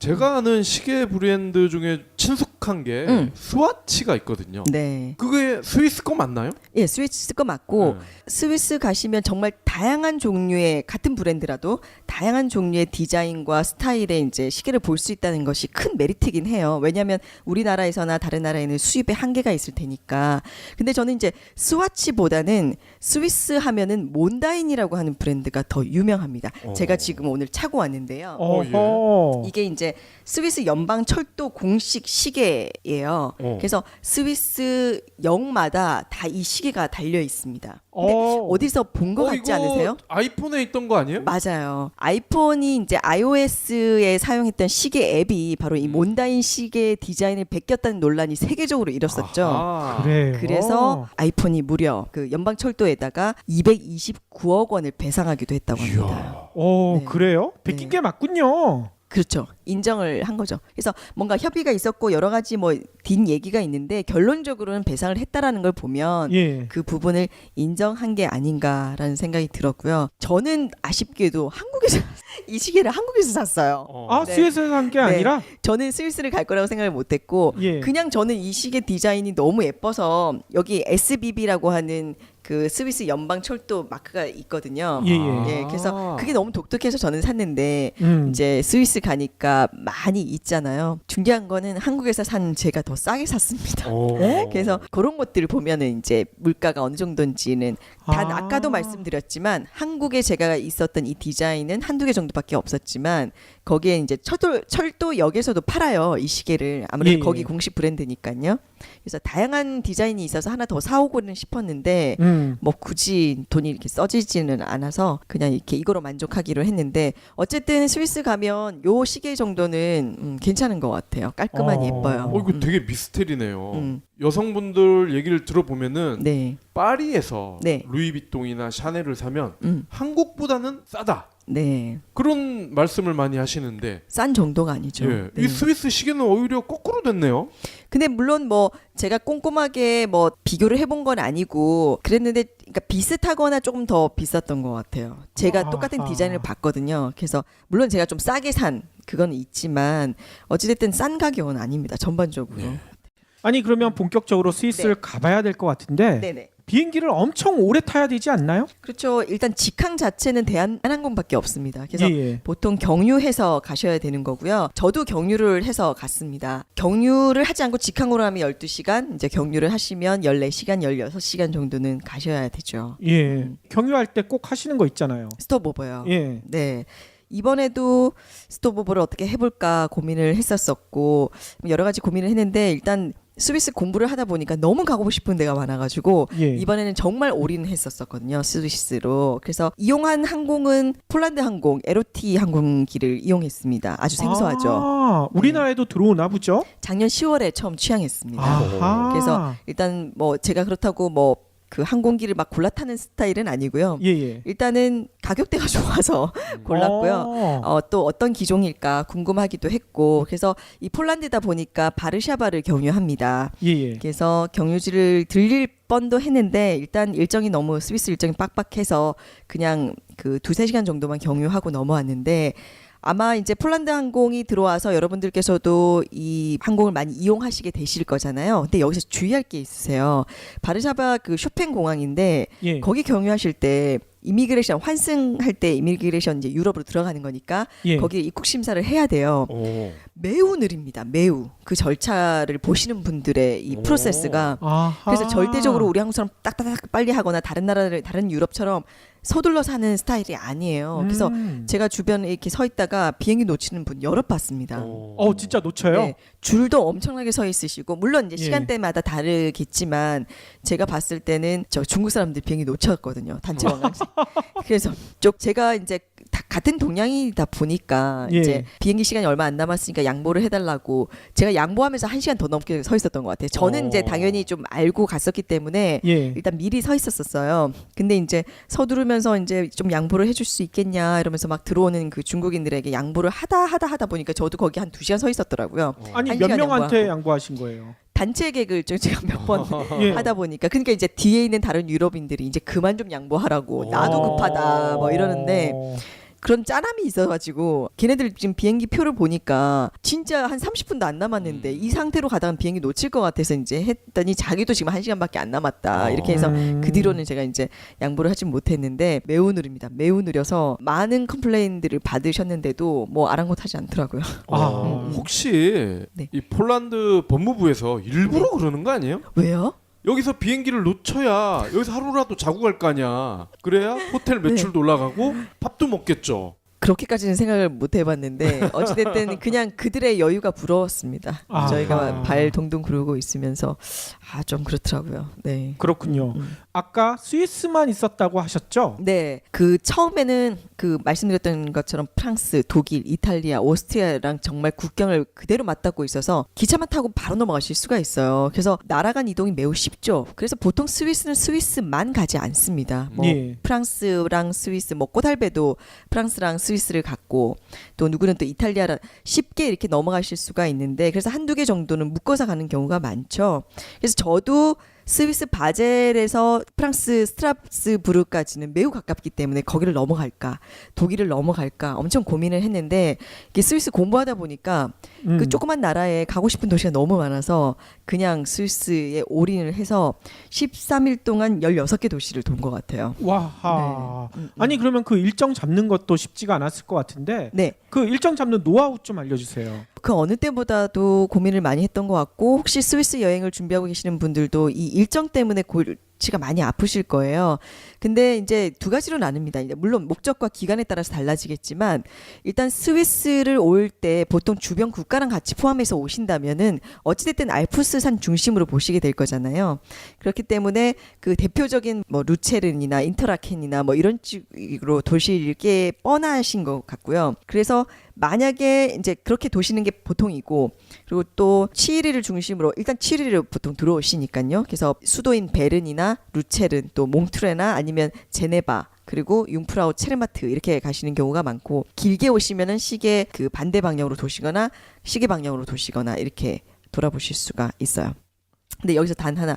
제가 아는 시계 브랜드 중에 친숙한 게 스와치가 있거든요. 네. 그게 스위스 거 맞나요? 예, 스위스 거 맞고 네. 스위스 가시면 정말 다양한 종류의 같은 브랜드라도 다양한 종류의 디자인과 스타일의 이제 시계를 볼 수 있다는 것이 큰 메리트긴 해요. 왜냐하면 우리나라에서나 다른 나라에는 수입에 한계가 있을 테니까. 근데 저는 이제 스와치보다는 스위스 하면은 몬다인이라고 하는 브랜드가 더 유명합니다. 제가 지금 오늘 차고 왔는데요. 어허. 이게 이제 스위스 연방 철도 공식 시계예요. 그래서 스위스 역마다 다 이 시계가 달려 있습니다. 근데 어디서 본 것 같지 이거 않으세요? 아이폰에 있던 거 아니에요? 맞아요. 아이폰이 이제 iOS에 사용했던 시계 앱이 바로 이 몬다인 시계 디자인을 베꼈다는 논란이 세계적으로 일었었죠. 아하. 그래요. 그래서 아이폰이 무려 그 연방 철도에다가 229억 원을 배상하기도 했다고 합니다. 오, 네. 그래요? 베낀 게 맞군요. 그렇죠. 인정을 한 거죠. 그래서 뭔가 협의가 있었고 여러 가지 뭐 뒷 얘기가 있는데 결론적으로는 배상을 했다라는 걸 보면 예. 그 부분을 인정한 게 아닌가라는 생각이 들었고요. 저는 아쉽게도 한국에서 이 시계를 한국에서 샀어요. 아, 네. 스위스에서 산 게 아니라? 저는 스위스를 갈 거라고 생각을 못했고 예. 그냥 저는 이 시계 디자인이 너무 예뻐서 여기 SBB라고 하는 그 스위스 연방 철도 마크가 있거든요. 예, 예. 예, 그래서 그게 너무 독특해서 저는 샀는데 이제 이제 스위스 가니까 많이 있잖아요. 중요한 거는 한국에서 산 제가 더 싸게 샀습니다. 그래서 그런 것들을 보면은 이제 물가가 어느 정도인지는 단 아까도 말씀드렸지만 한국에 제가 있었던 이 디자인은 한두 개 정도밖에 없었지만 거기에 이제 철도역에서도 팔아요. 이 시계를. 아무래도 예, 거기 예. 공식 브랜드니까요. 그래서 다양한 디자인이 있어서 하나 더 사오고는 싶었는데 뭐 굳이 돈이 이렇게 써지지는 않아서 그냥 이렇게 이거로 만족하기로 했는데 어쨌든 스위스 가면 요 시계 정도는 괜찮은 것 같아요. 깔끔하니 예뻐요. 이거 되게 미스테리네요. 음. 여성분들 얘기를 들어보면은 네. 파리에서 네. 루이비통이나 샤넬을 사면 음. 한국보다는 싸다. 네. 그런 말씀을 많이 하시는데 싼 정도가 아니죠. 예. 네. 이 스위스 시계는 오히려 거꾸로 됐네요. 근데 물론 뭐 제가 꼼꼼하게 뭐 비교를 해본 건 아니고 그랬는데 그러니까 비슷하거나 조금 더 비쌌던 것 같아요. 제가 똑같은 아하. 디자인을 봤거든요. 그래서 물론 제가 좀 싸게 산 그건 있지만 어찌됐든 싼 가격은 아닙니다. 전반적으로. 예. 아니 그러면 본격적으로 스위스를 네. 가봐야 될 것 같은데 네네. 비행기를 엄청 오래 타야 되지 않나요? 그렇죠. 일단 직항 자체는 대한항공밖에 없습니다. 그래서 예. 보통 경유해서 가셔야 되는 거고요. 저도 경유를 해서 갔습니다. 경유를 하지 않고 직항으로 하면 12시간, 이제 경유를 하시면 14시간, 16시간 정도는 가셔야 되죠. 예. 경유할 때 꼭 하시는 거 있잖아요. 스톱오버요. 예. 네. 이번에도 스톱오버를 어떻게 해볼까 고민을 했었었고 여러 가지 고민을 했는데 일단 스위스 공부를 하다 보니까 너무 가고 싶은 데가 많아가지고 예. 이번에는 정말 올인했었거든요 스위스로. 그래서 이용한 항공은 폴란드 항공 LOT 항공기를 이용했습니다. 아주 생소하죠. 아, 우리나라에도 들어오나 보죠? 작년 10월에 처음 취항했습니다. 아하. 그래서 일단 뭐 제가 그렇다고 뭐 그 항공기를 막 골라 타는 스타일은 아니고요. 예. 일단은 가격대가 좋아서 골랐고요. 또 어떤 기종일까 궁금하기도 했고 그래서 이 폴란드다 보니까 바르샤바를 경유합니다. 예. 그래서 경유지를 들릴 뻔도 했는데 일단 일정이 너무 스위스 일정이 빡빡해서 그냥 그 2-3시간 정도만 경유하고 넘어왔는데 아마 이제 폴란드 항공이 들어와서 여러분들께서도 이 항공을 많이 이용하시게 되실 거잖아요. 근데 여기서 주의할 게 있으세요. 바르샤바 그 쇼팽 공항인데 예. 거기 경유하실 때 이미그레이션 환승할 때 이미그레이션 이제 유럽으로 들어가는 거니까 예. 거기에 입국 심사를 해야 돼요. 오. 매우 느립니다. 매우 그 절차를 보시는 분들의 이 프로세스가 아하. 그래서 절대적으로 우리 한국처럼 딱딱딱 빨리 하거나 다른 유럽처럼 서둘러서 하는 스타일이 아니에요. 그래서 제가 주변에 이렇게 서 있다가 비행기 놓치는 분 여럿 봤습니다. 진짜 놓쳐요? 네, 줄도 엄청나게 서 있으시고 물론 이제 예. 시간대마다 다르겠지만 제가 봤을 때는 저 중국 사람들 비행기 놓쳤거든요. 단체 관광지. 그래서 제가 이제 다 같은 동양이다 보니까 예. 이제 비행기 시간이 얼마 안 남았으니까 양보를 해달라고 제가 양보하면서 1시간 더 넘게 서 있었던 것 같아요. 저는 이제 당연히 좀 알고 갔었기 때문에 예. 일단 미리 서 있었어요. 근데 이제 서두르면서 이제 좀 양보를 해줄 수 있겠냐 이러면서 막 들어오는 그 중국인들에게 양보를 하다 보니까 저도 거기 한 2시간 서 있었더라고요. 아니 한 몇 시간 명한테 양보하고. 양보하신 거예요? 단체 개그를 제가 몇 번 예. 하다 보니까 그러니까 이제 뒤에 있는 다른 유럽인들이 이제 그만 좀 양보하라고 나도 급하다 뭐 이러는데 그런 짠함이 있어가지고 걔네들 지금 비행기 표를 보니까 진짜 한 30분도 안 남았는데 이 상태로 가다가 비행기 놓칠 것 같아서 이제 했더니 자기도 지금 1시간밖에 안 남았다 이렇게 해서 그 뒤로는 제가 이제 양보를 하진 못했는데 매우 느립니다. 매우 느려서 많은 컴플레인들을 받으셨는데도 뭐 아랑곳하지 않더라고요. 혹시 네. 이 폴란드 법무부에서 일부러 그러는 거 아니에요? 왜요? 여기서 비행기를 놓쳐야 여기서 하루라도 자고 갈 거 아니야. 그래야 호텔 매출도 올라가고 밥도 먹겠죠. 그렇게까지는 생각을 못 해봤는데 어찌됐든 그냥 그들의 여유가 부러웠습니다. 아. 저희가 발 동동 구르고 있으면서 좀 그렇더라고요. 네. 그렇군요. 아까 스위스만 있었다고 하셨죠? 네, 그 처음에는 그 말씀드렸던 것처럼 프랑스, 독일, 이탈리아, 오스트리아랑 정말 국경을 그대로 맞닿고 있어서 기차만 타고 바로 넘어가실 수가 있어요. 그래서 나라 간 이동이 매우 쉽죠. 그래서 보통 스위스는 스위스만 가지 않습니다. 뭐 예. 프랑스랑 스위스, 뭐 꼬달배도 프랑스랑 스위스를 갔고 또 누구는 또 이탈리아라 쉽게 이렇게 넘어가실 수가 있는데 그래서 한두 개 정도는 묶어서 가는 경우가 많죠. 그래서 저도 스위스 바젤에서 프랑스 스트라스부르까지는 매우 가깝기 때문에 거기를 넘어갈까 독일을 넘어갈까 엄청 고민을 했는데 이게 스위스 공부하다 보니까 그 조그만 나라에 가고 싶은 도시가 너무 많아서 그냥 스위스에 올인을 해서 13일 동안 16개 도시를 돈 것 같아요. 와하. 아니 그러면 그 일정 잡는 것도 쉽지가 않았을 것 같은데 네. 그 일정 잡는 노하우 좀 알려주세요. 그 어느 때보다도 고민을 많이 했던 것 같고 혹시 스위스 여행을 준비하고 계시는 분들도 이 일정 때문에 골치가 많이 아프실 거예요. 근데 이제 두 가지로 나눕니다. 이제 물론 목적과 기간에 따라서 달라지겠지만 일단 스위스를 올 때 보통 주변 국가랑 같이 포함해서 오신다면은 어찌됐든 알프스산 중심으로 보시게 될 거잖아요. 그렇기 때문에 그 대표적인 뭐 루체른이나 인터라켄이나 뭐 이런 식으로 도시일 게 뻔하신 것 같고요. 그래서 만약에 이제 그렇게 도시는 게 보통이고 그리고 또 치리를 중심으로 일단 치리를 보통 들어오시니까요. 그래서 수도인 베른이나 루체른 또 몽트레나 아니면 제네바 그리고 융프라우 체르마트 이렇게 가시는 경우가 많고 길게 오시면은 시계 그 반대 방향으로 도시거나 시계 방향으로 도시거나 이렇게 돌아보실 수가 있어요. 근데 여기서 단 하나,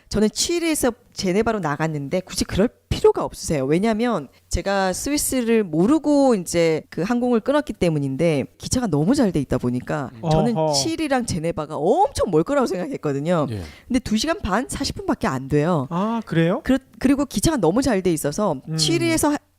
저는 치리에서 제네바로 나갔는데 굳이 그럴 필요가 없으세요. 왜냐하면 제가 스위스를 모르고 이제 그 항공을 끊었기 때문인데 기차가 너무 잘 돼 있다 보니까 저는 어허. 치리랑 제네바가 엄청 멀 거라고 생각했거든요. 예. 근데 2시간 반 40분밖에 안 돼요. 아 그래요? 그리고 기차가 너무 잘 돼 있어서 음.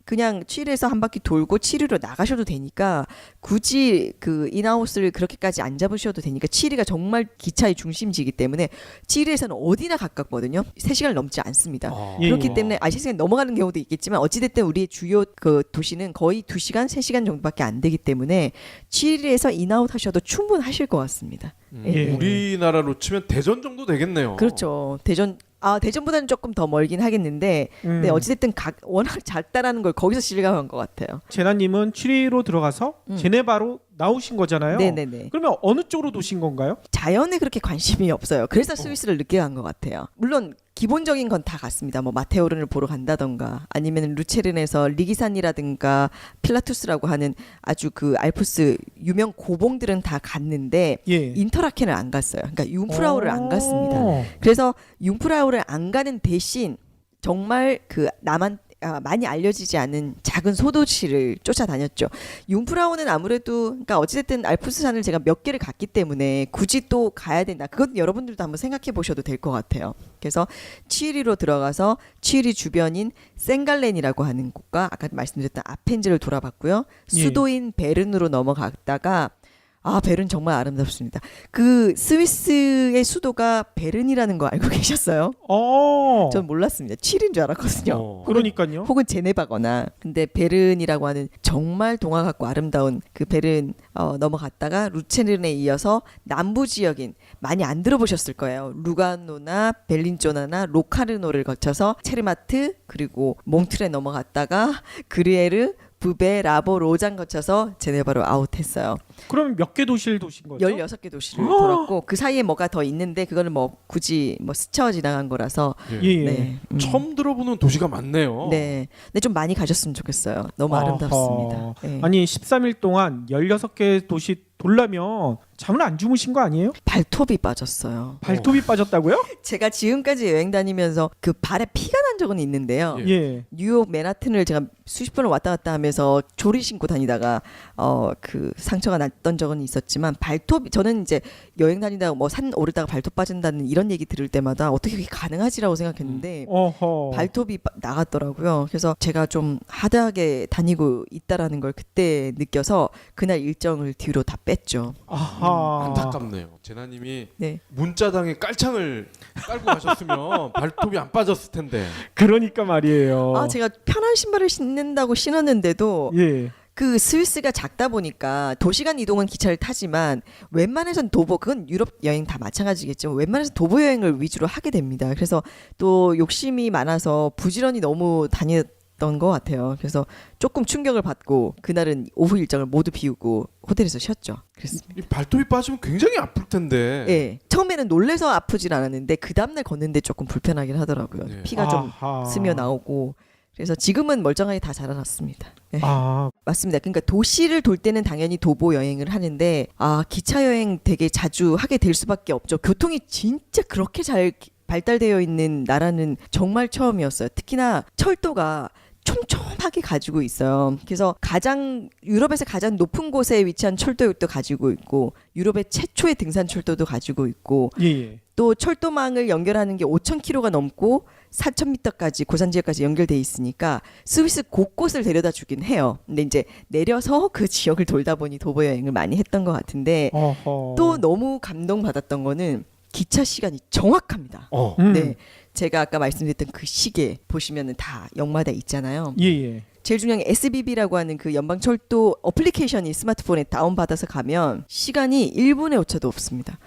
그냥 치리에서 한 바퀴 돌고 치리로 나가셔도 되니까 굳이 그 인하우스를 그렇게까지 안 잡으셔도 되니까 치리가 정말 기차의 중심지이기 때문에 치리에서는 어디나 가깝거든요. 3시간을 넘지 않습니다. 예, 그렇기 예. 때문에 3시간 넘어가는 경우도 있겠지만 어찌됐든 우리의 주요 그 도시는 거의 2시간, 3시간 정도밖에 안 되기 때문에 치리에서 인아웃 하셔도 충분하실 것 같습니다. 예. 우리나라로 치면 대전 정도 되겠네요. 그렇죠. 대전보다는 조금 더 멀긴 하겠는데 근데 어찌됐든 워낙 작다라는 걸 거기서 실감한 것 같아요. 제나님은 취리로 들어가서 제네바로 나오신 거잖아요. 네네네. 그러면 어느 쪽으로 도신 건가요? 자연에 그렇게 관심이 없어요. 그래서 스위스를 늦게 간 것 같아요. 물론 기본적인 건 다 같습니다. 뭐 마테오른을 보러 간다던가 아니면 루체른에서 리기산이라든가 필라투스라고 하는 아주 그 알프스 유명 고봉들은 다 갔는데 예. 인터라켄을 안 갔어요. 그러니까 융프라우를 안 갔습니다. 어. 그래서 융프라우를 안 가는 대신 정말 그 많이 알려지지 않은 작은 소도시를 쫓아다녔죠. 융프라우는 아무래도 그러니까 어찌됐든 알프스산을 제가 몇 개를 갔기 때문에 굳이 또 가야 된다. 그건 여러분들도 한번 생각해 보셔도 될 것 같아요. 그래서 취리로 들어가서 취리 주변인 생갈렌이라고 하는 곳과 아까 말씀드렸던 아펜즈를 돌아봤고요. 예. 수도인 베른으로 넘어갔다가 베른 정말 아름답습니다. 그 스위스의 수도가 베른이라는 거 알고 계셨어요? 전 몰랐습니다. 취리인 줄 알았거든요. 그러니까요. 혹은 제네바거나. 근데 베른이라고 하는 정말 동화 같고 아름다운 그 베른 넘어갔다가 루체른에 이어서 남부 지역인 많이 안 들어보셨을 거예요. 루가노나 벨린조나나 로카르노를 거쳐서 체르마트 그리고 몽트레 넘어갔다가 그리에르 부베, 라보, 로잔 거쳐서 제네바로 아웃했어요. 그러면 몇 개 도시를 도신 거죠? 16개 도시를 돌았고 그 사이에 뭐가 더 있는데 그거는 뭐 굳이 뭐 스쳐 지나간 거라서 예, 예. 네. 처음 들어보는 도시가 많네요. 네. 근데 좀 많이 가셨으면 좋겠어요. 너무 아름답습니다. 네. 아니 13일 동안 16개 도시 돌려면 잠을 안 주무신 거 아니에요? 발톱이 빠졌어요. 발톱이 빠졌다고요? 제가 지금까지 여행 다니면서 그 발에 피가 난 적은 있는데요. 예. 예. 뉴욕 맨하튼을 제가 수십 번을 왔다 갔다 하면서 조리 신고 다니다가 그 상처가 났던 적은 있었지만 저는 이제 여행 다니다가 뭐 산 오르다가 발톱 빠진다는 이런 얘기 들을 때마다 어떻게 그게 가능하지라고 생각했는데 어허. 발톱이 나갔더라고요. 그래서 제가 좀 하드하게 다니고 있다라는 걸 그때 느껴서 그날 일정을 뒤로 다 뺐죠. 아하. 안타깝네요. 제나님이 네. 문자당에 깔창을 깔고 가셨으면 발톱이 안 빠졌을 텐데. 그러니까 말이에요. 제가 편한 신발을 신는다고 신었는데도 예. 그 스위스가 작다 보니까 도시간 이동은 기차를 타지만 웬만해선 그건 유럽 여행 다 마찬가지겠지만 웬만해서 도보 여행을 위주로 하게 됩니다. 그래서 또 욕심이 많아서 부지런히 너무 다녔던 것 같아요. 그래서 조금 충격을 받고 그날은 오후 일정을 모두 비우고 호텔에서 쉬었죠. 그랬습니다. 이 발톱이 빠지면 굉장히 아플 텐데. 예. 처음에는 놀래서 아프진 않았는데 그 다음날 걷는데 조금 불편하긴 하더라고요. 네. 피가 좀 아하. 스며 나오고. 그래서 지금은 멀쩡하게 다 자라났습니다. 네. 맞습니다. 그러니까 도시를 돌 때는 당연히 도보 여행을 하는데 기차 여행 되게 자주 하게 될 수밖에 없죠. 교통이 진짜 그렇게 잘 발달되어 있는 나라는 정말 처음이었어요. 특히나 철도가 촘촘하게 가지고 있어요. 그래서 유럽에서 가장 높은 곳에 위치한 철도역도 가지고 있고 유럽의 최초의 등산 철도도 가지고 있고 예. 또 철도망을 연결하는 게 5,000km가 넘고 4,000m까지 고산 지역까지 연결돼 있으니까 스위스 곳곳을 데려다 주긴 해요. 근데 이제 내려서 그 지역을 돌다 보니 도보 여행을 많이 했던 것 같은데 어허. 또 너무 감동받았던 거는 기차 시간이 정확합니다. 네, 제가 아까 말씀드렸던 그 시계 보시면은 다 역마다 있잖아요. 예. 제일 중요한 게 SBB라고 하는 그 연방철도 어플리케이션이 스마트폰에 다운받아서 가면 시간이 1분의 오차도 없습니다.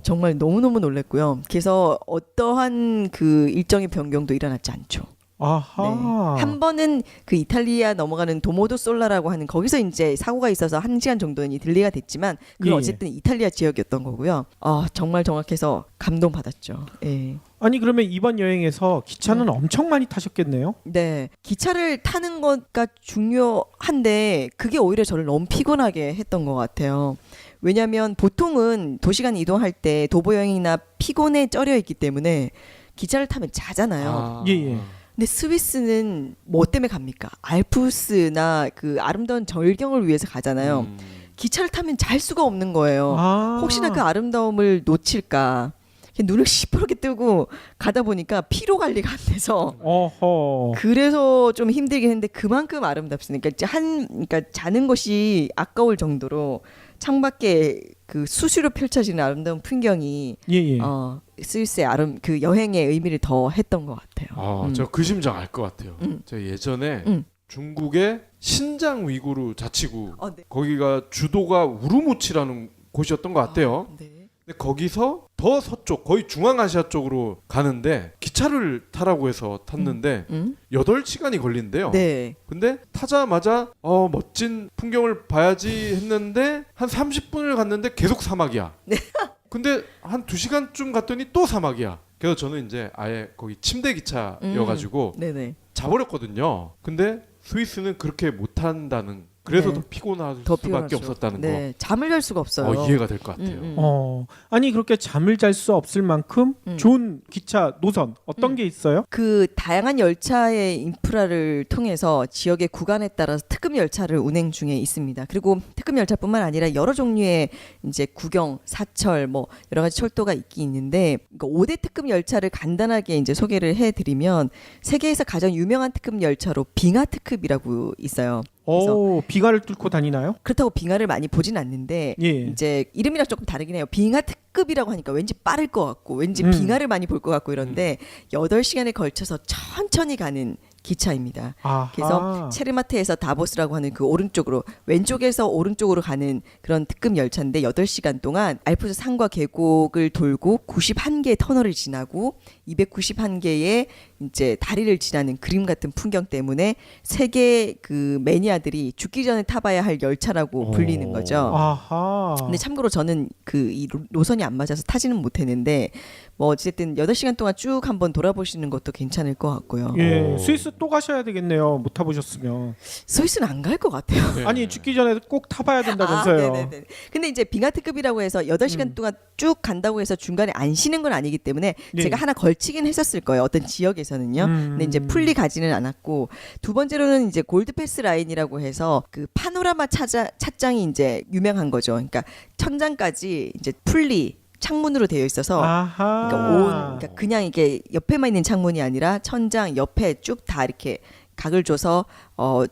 정말 너무너무 놀랐고요. 그래서 어떠한 그 일정의 변경도 일어나지 않죠. 아하. 네. 한 번은 그 이탈리아 넘어가는 도모도 솔라라고 하는 거기서 이제 사고가 있어서 1시간 정도는 이 딜레이가 됐지만 그건 예. 어쨌든 이탈리아 지역이었던 거고요. 정말 정확해서 감동받았죠. 예. 아니 그러면 이번 여행에서 기차는 엄청 많이 타셨겠네요. 네. 기차를 타는 것가 중요한데 그게 오히려 저를 너무 피곤하게 했던 것 같아요. 왜냐하면 보통은 도시간 이동할 때 도보 여행이나 피곤에 쩔여 있기 때문에 기차를 타면 자잖아요. 예. 근데 스위스는 뭐 때문에 갑니까? 알프스나 그 아름다운 절경을 위해서 가잖아요. 기차를 타면 잘 수가 없는 거예요. 혹시나 그 아름다움을 놓칠까. 눈을 시퍼렇게 뜨고 가다 보니까 피로 관리가 안 돼서 어허. 그래서 좀 힘들긴 했는데 그만큼 아름답습니다. 그러니까 자는 것이 아까울 정도로 창밖에 그 수시로 펼쳐지는 아름다운 풍경이 예. 스위스의 그 여행의 의미를 더 했던 것 같아요. 저 그 심정 알 것 같아요. 제가 예전에 중국의 신장 위구르 자치구 네. 거기가 주도가 우르무치라는 곳이었던 것 같아요. 네. 근데 거기서 더 서쪽 거의 중앙아시아 쪽으로 가는데 기차를 타라고 해서 탔는데 8시간이 걸린대요. 네. 근데 타자마자 멋진 풍경을 봐야지 했는데 한 30분을 갔는데 계속 사막이야. 네. 근데 한 2시간쯤 갔더니 또 사막이야. 그래서 저는 이제 아예 거기 침대 기차여가지고 네네. 자버렸거든요. 근데 스위스는 그렇게 못한다는 그래서 네. 더 피곤할 더 수밖에 피곤하죠. 없었다는 네. 잠을 잘 수가 없어요. 거 이해가 될 것 같아요. 아니 그렇게 잠을 잘 수 없을 만큼 좋은 기차 노선 어떤 게 있어요? 그 다양한 열차의 인프라를 통해서 지역의 구간에 따라서 특급 열차를 운행 중에 있습니다. 그리고 특급 열차뿐만 아니라 여러 종류의 이제 구경, 사철 뭐 여러 가지 철도가 있긴 있는데 5대 특급 열차를 간단하게 이제 소개를 해드리면 세계에서 가장 유명한 특급 열차로 빙하 특급이라고 있어요. 빙하를 뚫고 다니나요? 그렇다고 빙하를 많이 보진 않는데 예. 이제 이름이랑 조금 다르긴 해요. 빙하 특급이라고 하니까 왠지 빠를 것 같고 왠지 빙하를 많이 볼 것 같고 이런데 8시간에 걸쳐서 천천히 가는 기차입니다. 아하. 그래서 체르마트에서 다보스라고 하는 그 오른쪽으로 왼쪽에서 오른쪽으로 가는 그런 특급 열차인데 8시간 동안 알프스 산과 계곡을 돌고 91개의 터널을 지나고 291개의 이제 다리를 지나는 그림 같은 풍경 때문에 세계 그 매니아들이 죽기 전에 타봐야 할 열차라고 불리는 거죠. 아하. 근데 참고로 저는 그 이 노선이 안 맞아서 타지는 못했는데 뭐 어쨌든 8시간 동안 쭉 한번 돌아보시는 것도 괜찮을 것 같고요. 예. 스위스 또 가셔야 되겠네요. 못 타보셨으면. 스위스는 안 갈 것 같아요. 네. 아니 죽기 전에 꼭 타봐야 된다면서요. 네네네. 근데 이제 빙하 특급이라고 해서 8시간 동안 쭉 간다고 해서 중간에 안 쉬는 건 아니기 때문에 네. 제가 하나 걸치긴 했었을 거예요. 어떤 지역에서는요. 근데 이제 풀리 가지는 않았고 두 번째로는 이제 골드패스 라인이라고 해서 그 파노라마 찻장이 이제 유명한 거죠. 그러니까 천장까지 이제 풀리 창문으로 되어 있어서 아하. 그러니까 그냥 이게 옆에만 있는 창문이 아니라 천장 옆에 쭉 다 이렇게 각을 줘서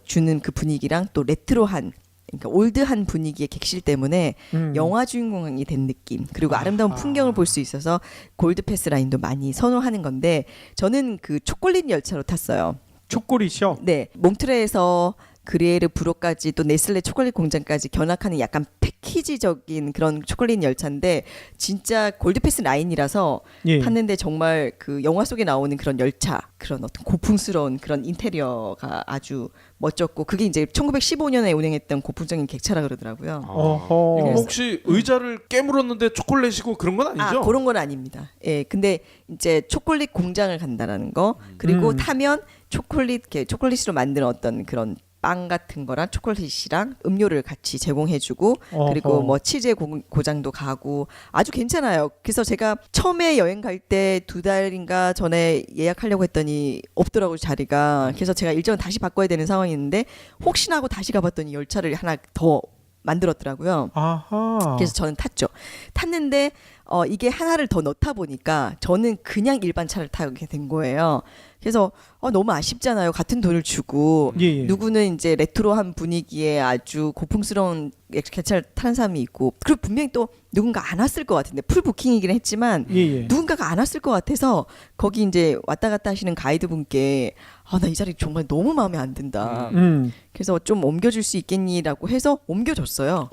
주는 그 분위기랑 또 레트로한 그러니까 올드한 분위기의 객실 때문에 영화 주인공이 된 느낌 그리고 아름다운 풍경을 볼 수 있어서 골드패스 라인도 많이 선호하는 건데 저는 그 초콜릿 열차로 탔어요. 초콜릿이요? 네, 몽트레에서 그리에르 브로까지 또 네슬레 초콜릿 공장까지 견학하는 약간 패키지적인 그런 초콜릿 열차인데 진짜 골드패스 라인이라서 예. 탔는데 정말 그 영화 속에 나오는 그런 열차 그런 어떤 고풍스러운 그런 인테리어가 아주 멋졌고 그게 이제 1915년에 운행했던 고풍적인 객차라 그러더라고요. 어허. 이거 혹시 의자를 깨물었는데 초콜릿이고 그런 건 아니죠? 그런 건 아닙니다. 예, 근데 이제 초콜릿 공장을 간다라는 거 그리고 타면 초콜릿으로 만든 어떤 그런 빵 같은 거랑 초콜릿이랑 음료를 같이 제공해주고 그리고 뭐 치즈의 고장도 가고 아주 괜찮아요. 그래서 제가 처음에 여행 갈 때 2달인가 전에 예약하려고 했더니 없더라고요 자리가. 그래서 제가 일정을 다시 바꿔야 되는 상황이었는데 혹시나 하고 다시 가봤더니 열차를 하나 더 만들었더라고요. 아하. 그래서 저는 탔는데 이게 하나를 더 넣다 보니까 저는 그냥 일반 차를 타게 된 거예요. 그래서 너무 아쉽잖아요. 같은 돈을 주고 예. 누구는 이제 레트로한 분위기에 아주 고풍스러운 객차를 타는 사람이 있고 그리고 분명히 또 누군가 안 왔을 것 같은데 풀 부킹이긴 했지만 예. 누군가가 안 왔을 것 같아서 거기 이제 왔다 갔다 하시는 가이드 분께 나 이 자리 정말 너무 마음에 안 든다. 그래서 좀 옮겨줄 수 있겠니라고 해서 옮겨줬어요.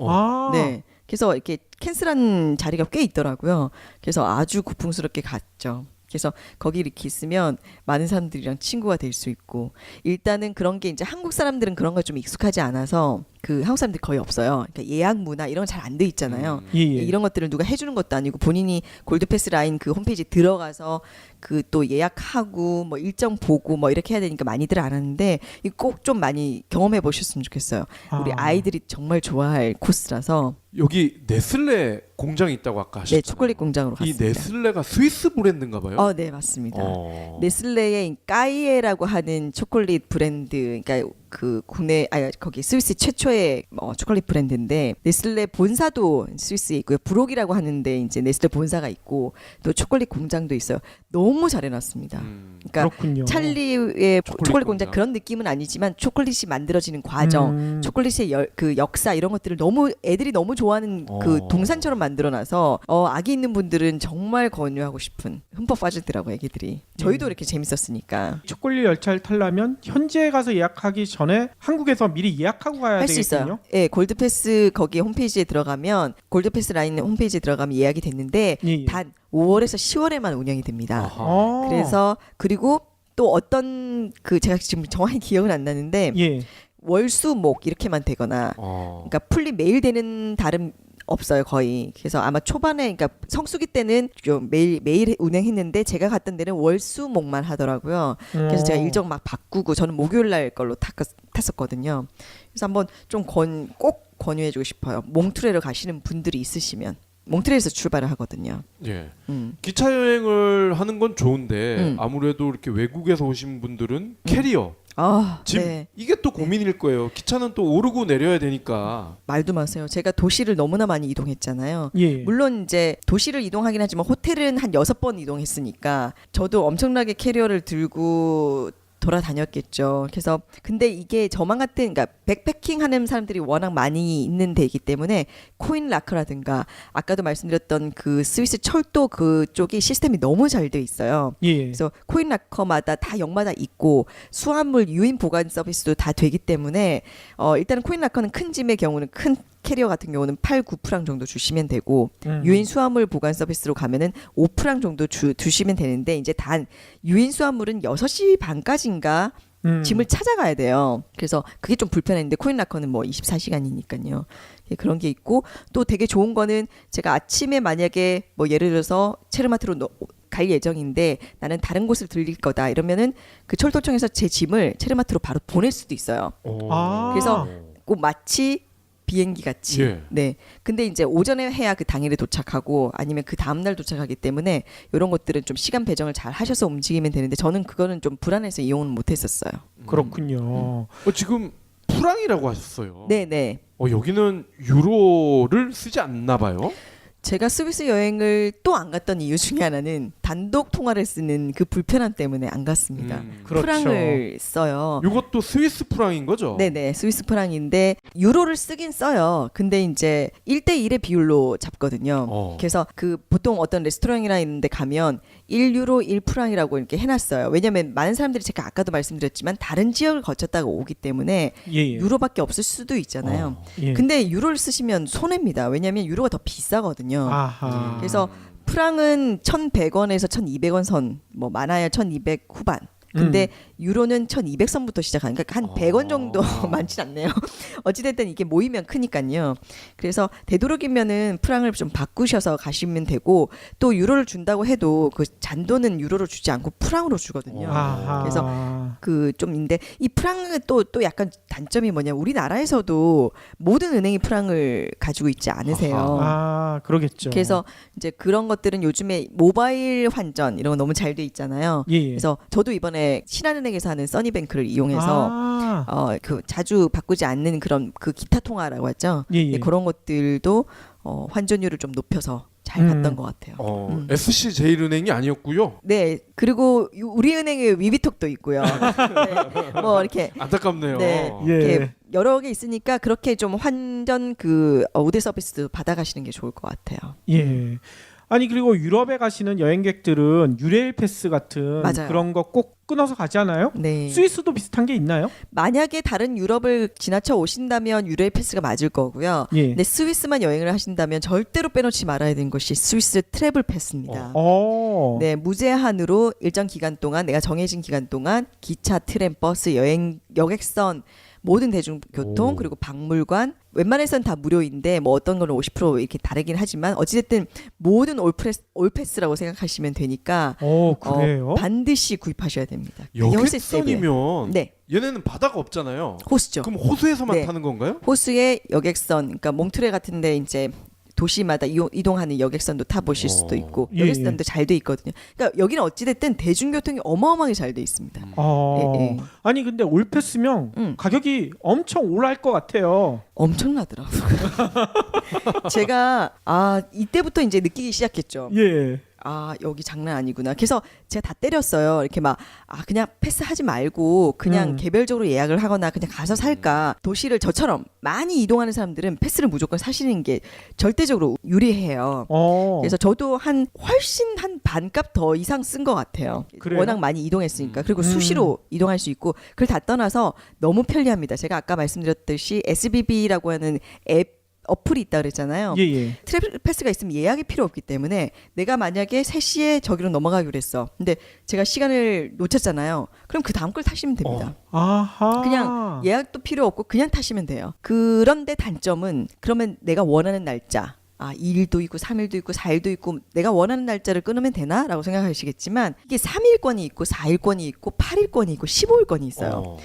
네. 그래서 이렇게 캔슬한 자리가 꽤 있더라고요. 그래서 아주 고풍스럽게 갔죠. 그래서 거기 이렇게 있으면 많은 사람들이랑 친구가 될 수 있고 일단은 그런 게 이제 한국 사람들은 그런 거 좀 익숙하지 않아서 그 한국 사람들 거의 없어요. 그러니까 예약 문화 이런 거 잘 안 돼 있잖아요. 예, 예. 이런 것들을 누가 해주는 것도 아니고 본인이 골드패스 라인 그 홈페이지 들어가서 그 또 예약하고 뭐 일정 보고 뭐 이렇게 해야 되니까 많이들 안 하는데 꼭 좀 많이 경험해 보셨으면 좋겠어요. 우리 아이들이 정말 좋아할 코스라서. 여기 네슬레 공장이 있다고 아까 하셨잖아요. 네, 초콜릿 공장으로 이 갔습니다. 네슬레가 스위스 브랜드인가 봐요. 네, 맞습니다. 어. 네슬레의 까이에라고 하는 초콜릿 브랜드, 그러니까 그 국내 거기 스위스 최초의 초콜릿 브랜드인데 네슬레 본사도 스위스에 있고요. 브록이라고 하는데 이제 네슬레 본사가 있고 또 초콜릿 공장도 있어요. 너무 잘 해놨습니다. 그러니까 그렇군요. 찰리의 초콜릿 공장 공장. 그런 느낌은 아니지만 초콜릿이 만들어지는 과정, 초콜릿의 그 역사 이런 것들을 너무 애들이 너무 좋아하는 그 동산처럼 만들어놔서 아기 있는 분들은 정말 권유하고 싶은 흠뻑 빠지더라고 애기들이. 저희도 이렇게 재밌었으니까. 초콜릿 열차를 타려면 현지에 가서 예약하기 전에 한국에서 미리 예약하고 가야 할 수 되겠군요. 있어요. 예, 골드패스 거기 홈페이지에 들어가면 골드패스 라인 홈페이지에 들어가면 예약이 됐는데 예, 예. 단 5월에서 10월에만 운영이 됩니다. 아하. 그래서 그리고 또 어떤 그 제가 지금 정확히 기억은 안 나는데 예. 월수목 이렇게만 되거나 그러니까 풀리 매일 되는 달은 없어요 거의. 그래서 아마 초반에 그러니까 성수기 때는 좀 매일 운행했는데 제가 갔던 데는 월수목만 하더라고요. 그래서 제가 일정 막 바꾸고 저는 목요일 날 걸로 탔었거든요. 그래서 한번 좀 꼭 권유해주고 싶어요. 몽트레를 가시는 분들이 있으시면. 몽트레에서 출발을 하거든요. 예. 기차 여행을 하는 건 좋은데 아무래도 이렇게 외국에서 오신 분들은 캐리어, 짐 네. 이게 또 고민일 거예요. 기차는 또 오르고 내려야 되니까. 말도 마세요. 제가 도시를 너무나 많이 이동했잖아요. 예. 물론 이제 도시를 이동하긴 하지만 호텔은 한 6번 이동했으니까 저도 엄청나게 캐리어를 들고 돌아다녔겠죠. 그래서 근데 이게 저만 같은 그러니까 백패킹 하는 사람들이 워낙 많이 있는 데이기 때문에 코인 라커라든가 아까도 말씀드렸던 그 스위스 철도 그쪽이 시스템이 너무 잘 돼 있어요. 예. 그래서 코인 라커마다 다 역마다 있고 수화물 유인 보관 서비스도 다 되기 때문에 일단은 코인 라커는 큰 짐의 경우는 큰 캐리어 같은 경우는 8, 9프랑 정도 주시면 되고 유인 수화물 보관 서비스로 가면은 5프랑 정도 두시면 되는데 이제 단 유인 수화물은 6시 반까지인가 짐을 찾아가야 돼요. 그래서 그게 좀 불편했는데 코인 라커는 뭐 24시간이니까요. 그런 게 있고 또 되게 좋은 거는 제가 아침에 만약에 뭐 예를 들어서 체르마트로 갈 예정인데 나는 다른 곳을 들릴 거다 이러면은 그 철도청에서 제 짐을 체르마트로 바로 보낼 수도 있어요. 그래서 꼭 마치 비행기 같이. 예. 네. 근데 이제 오전에 해야 그 당일에 도착하고 아니면 그 다음 날 도착하기 때문에 이런 것들은 좀 시간 배정을 잘 하셔서 움직이면 되는데 저는 그거는 좀 불안해서 이용은 못 했었어요. 그렇군요. 지금 프랑이라고 하셨어요. 네, 네. 여기는 유로를 쓰지 않나 봐요. 제가 스위스 여행을 또 안 갔던 이유 중에 하나는 단독 통화를 쓰는 그 불편함 때문에 안 갔습니다. 그렇죠. 프랑을 써요. 이것도 스위스 프랑인 거죠? 네네 스위스 프랑인데 유로를 쓰긴 써요. 근데 이제 1대1의 비율로 잡거든요. 그래서 그 보통 어떤 레스토랑이나 있는데 가면 1유로 1프랑이라고 이렇게 해놨어요. 왜냐하면 많은 사람들이 제가 아까도 말씀드렸지만 다른 지역을 거쳤다가 오기 때문에 예. 유로밖에 없을 수도 있잖아요. 예. 근데 유로를 쓰시면 손해입니다. 왜냐하면 유로가 더 비싸거든요. 아하. 그래서 프랑은 1,100원에서 1,200원 선, 뭐 많아야 1,200 후반. 근데 유로는 1,200선부터 시작하는 그러니까 한 100원 정도 많진 않네요. 어찌됐든 이게 모이면 크니까요. 그래서 되도록이면은 프랑을 좀 바꾸셔서 가시면 되고 또 유로를 준다고 해도 그 잔돈은 유로로 주지 않고 프랑으로 주거든요. 아하. 그래서 그 좀인데 이 프랑은 또 약간 단점이 뭐냐 우리나라에서도 모든 은행이 프랑을 가지고 있지 않으세요. 그러겠죠. 그래서 이제 그런 것들은 요즘에 모바일 환전 이런 거 너무 잘 돼 있잖아요. 예. 그래서 저도 이번에 신한은행에서 하는 써니뱅크를 이용해서 그 자주 바꾸지 않는 그런 그 기타 통화라고 하죠. 예. 네, 그런 것들도 환전율을 좀 높여서 잘 갔던 것 같아요. SC제일은행이 아니었고요. 네, 그리고 우리은행의 위비톡도 있고요. 네, 뭐 이렇게 안타깝네요. 네, 예. 이렇게 여러 개 있으니까 그렇게 좀 환전 그 우대 서비스도 받아가시는 게 좋을 것 같아요. 예. 아니 그리고 유럽에 가시는 여행객들은 유레일 패스 같은 맞아요. 그런 거 꼭 끊어서 가잖아요. 네. 스위스도 비슷한 게 있나요? 만약에 다른 유럽을 지나쳐 오신다면 유레일 패스가 맞을 거고요. 예. 근데 스위스만 여행을 하신다면 절대로 빼놓지 말아야 되는 것이 스위스 트래블 패스입니다. 네, 무제한으로 일정 기간 동안 내가 정해진 기간 동안 기차, 트램, 버스, 여행, 여객선 모든 대중교통 오. 그리고 박물관 웬만해서는 다 무료인데 뭐 어떤 거는 50% 이렇게 다르긴 하지만 어찌됐든 모든 올패스라고 생각하시면 되니까 그래요? 반드시 구입하셔야 됩니다. 그게 훨씬 세고요. 여객선이면 네, 얘네는 바다가 없잖아요. 호수죠. 그럼 호수에서만 네. 타는 건가요? 호수의 여객선, 그러니까 몽트레 같은데 이제 도시마다 이동하는 여객선도 타보실 수도 있고 예, 여객선도 잘 돼 있거든요. 그러니까 여기는 어찌됐든 대중교통이 어마어마하게 잘 돼 있습니다. 예. 아니 근데 올패스면 가격이 엄청 올라갈 것 같아요. 엄청나더라고요. 제가 이때부터 이제 느끼기 시작했죠. 예. 여기 장난 아니구나. 그래서 제가 다 때렸어요. 이렇게 막 그냥 패스하지 말고 그냥 개별적으로 예약을 하거나 그냥 가서 살까. 도시를 저처럼 많이 이동하는 사람들은 패스를 무조건 사시는 게 절대적으로 유리해요. 그래서 저도 훨씬 한 반값 더 이상 쓴 것 같아요. 그래요? 워낙 많이 이동했으니까. 그리고 수시로 이동할 수 있고 그걸 다 떠나서 너무 편리합니다. 제가 아까 말씀드렸듯이 SBB라고 하는 어플이 있다 그랬잖아요. 예. 트래블 패스가 있으면 예약이 필요 없기 때문에 내가 만약에 3시에 저기로 넘어가기로 했어. 근데 제가 시간을 놓쳤잖아요. 그럼 그 다음 걸 타시면 됩니다. 아하. 그냥 예약도 필요 없고 그냥 타시면 돼요. 그런데 단점은 그러면 내가 원하는 날짜 2일도 있고 3일도 있고 4일도 있고 내가 원하는 날짜를 끊으면 되나? 라고 생각하시겠지만 이게 3일권이 있고 4일권이 있고 8일권이 있고 15일권이 있어요.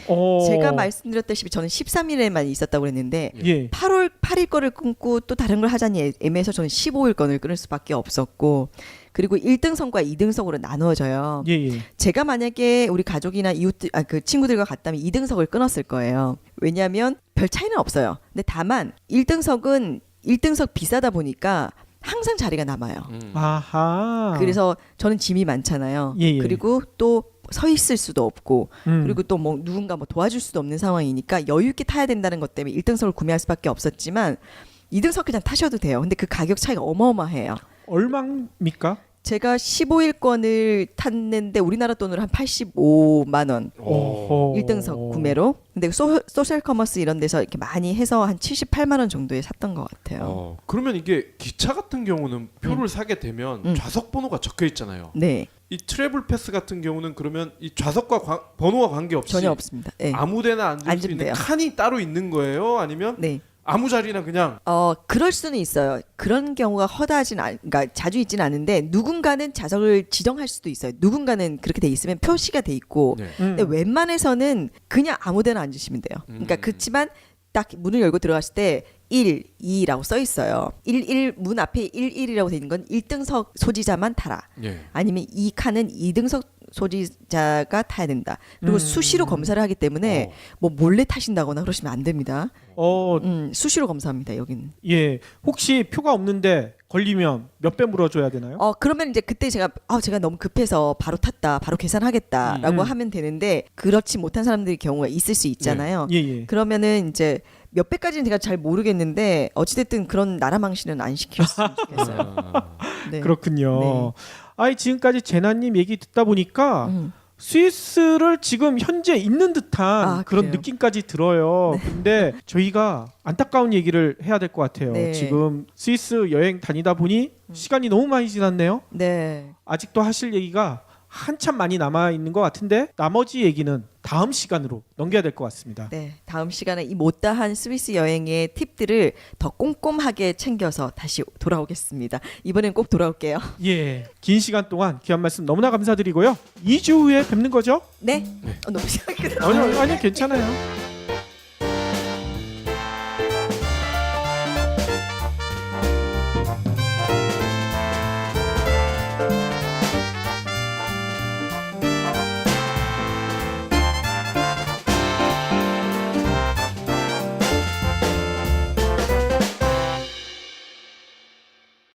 제가 말씀드렸다시피 저는 13일에만 있었다고 했는데 예. 8일 거를 끊고 또 다른 걸 하자니 애매해서 저는 15일 건을 끊을 수밖에 없었고 그리고 1등석과 2등석으로 나누어져요. 예. 제가 만약에 우리 가족이나 이웃들, 그 친구들과 갔다면 2등석을 끊었을 거예요. 왜냐하면 별 차이는 없어요. 근데 다만 1등석은 1등석 비싸다 보니까 항상 자리가 남아요. 아하. 그래서 저는 짐이 많잖아요. 예. 그리고 또 서 있을 수도 없고 그리고 또 뭐 누군가 뭐 도와줄 수도 없는 상황이니까 여유 있게 타야 된다는 것 때문에 1등석을 구매할 수밖에 없었지만 2등석 그냥 타셔도 돼요. 근데 그 가격 차이가 어마어마해요. 얼마입니까? 제가 15일권을 탔는데 우리나라 돈으로 한 85만 원. 1등석 구매로. 근데 소셜 커머스 이런 데서 이렇게 많이 해서 한 78만 원 정도에 샀던 것 같아요. 그러면 이게 기차 같은 경우는 표를 사게 되면 좌석 번호가 적혀 있잖아요. 네. 이 트래블 패스 같은 경우는 그러면 이 좌석과 번호와 관계없이 전혀 없습니다. 네. 아무데나 앉을 수 앉으면 있는 돼요. 칸이 따로 있는 거예요? 아니면 네. 아무 자리나 그냥 그럴 수는 있어요. 그런 경우가 그러니까 자주 있지는 않은데 누군가는 좌석을 지정할 수도 있어요. 누군가는 그렇게 돼 있으면 표시가 돼 있고. 네. 근데 웬만해서는 그냥 아무데나 앉으시면 돼요. 그러니까 그렇지만 딱 문을 열고 들어갔을 때 1, 2라고 써 있어요. 문 앞에 11이라고 돼 있는 건 1등석 소지자만 타라. 예. 아니면 이 칸은 2등석 소지자가 타야 된다. 그리고 수시로 검사를 하기 때문에 뭐 몰래 타신다거나 그러시면 안 됩니다. 수시로 검사합니다. 여기는. 예. 혹시 표가 없는데 걸리면 몇 배 물어줘야 되나요? 그러면 이제 그때 제가 너무 급해서 바로 탔다, 바로 계산하겠다라고 하면 되는데 그렇지 못한 사람들의 경우가 있을 수 있잖아요. 예. 그러면은 이제 몇 배까지는 제가 잘 모르겠는데 어찌됐든 그런 나라 망신은 안 시켰으면 좋겠어요. 네. 그렇군요. 네. 아이 지금까지 제나님 얘기 듣다 보니까 스위스를 지금 현재 있는 듯한 그런 그래요? 느낌까지 들어요. 근데 저희가 안타까운 얘기를 해야 될 것 같아요. 네. 지금 스위스 여행 다니다 보니 시간이 너무 많이 지났네요. 네. 아직도 하실 얘기가 한참 많이 남아 있는 것 같은데 나머지 얘기는 다음 시간으로 넘겨야 될 것 같습니다. 네, 다음 시간에 이 못다한 스위스 여행의 팁들을 더 꼼꼼하게 챙겨서 다시 돌아오겠습니다. 이번엔 꼭 돌아올게요. 예, 긴 시간 동안 귀한 말씀 너무나 감사드리고요. 2주 후에 뵙는 거죠? 네. 너무 시작했다. 아니요, 괜찮아요.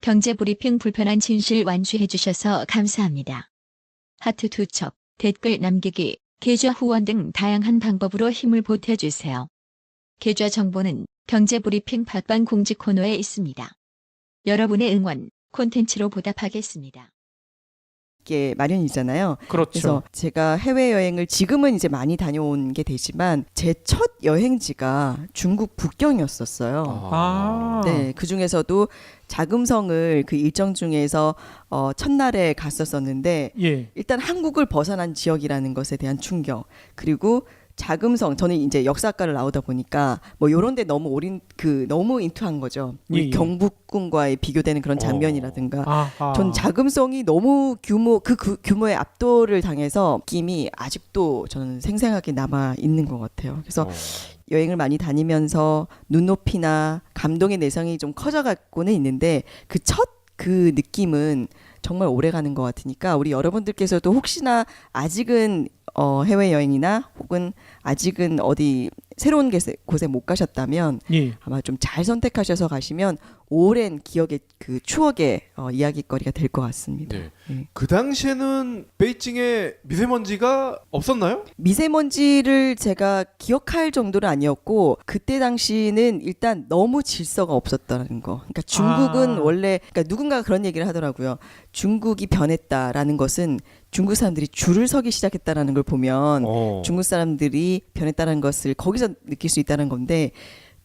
경제 브리핑 불편한 진실 완주해 주셔서 감사합니다. 하트 투척, 댓글 남기기, 계좌 후원 등 다양한 방법으로 힘을 보태 주세요. 계좌 정보는 경제 브리핑 팟빵 공지 코너에 있습니다. 여러분의 응원 콘텐츠로 보답하겠습니다. 게 마련이잖아요. 그렇죠. 그래서 제가 해외 여행을 지금은 이제 많이 다녀온 게 되지만 제 첫 여행지가 중국 북경이었었어요. 아. 네, 그 중에서도 자금성을 그 일정 중에서 첫날에 갔었었는데 예. 일단 한국을 벗어난 지역이라는 것에 대한 충격, 그리고 자금성, 저는 이제 역사학과를 나오다 보니까 뭐 요런 데 너무 너무 인투한 거죠. 우리 예. 경복궁과의 비교되는 그런 장면이라든가. 아하. 전 자금성이 너무 규모의 압도를 당해서 느낌이 아직도 저는 생생하게 남아 있는 것 같아요. 그래서 여행을 많이 다니면서 눈높이나 감동의 내성이 좀 커져가고는 있는데 그 느낌은 정말 오래 가는 것 같으니까 우리 여러분들께서도 혹시나 아직은 해외여행이나 혹은 아직은 어디 새로운 곳에 못 가셨다면 예. 아마 좀 잘 선택하셔서 가시면 오랜 기억의 그 추억의 이야기거리가 될 것 같습니다. 네. 예. 그 당시에는 베이징에 미세먼지가 없었나요? 미세먼지를 제가 기억할 정도는 아니었고 그때 당시는 일단 너무 질서가 없었다는 거. 그러니까 중국은 원래 그러니까 누군가가 그런 얘기를 하더라고요. 중국이 변했다라는 것은 중국 사람들이 줄을 서기 시작했다라는 걸 보면 중국 사람들이 변했다는 것을 거기서 느낄 수 있다는 건데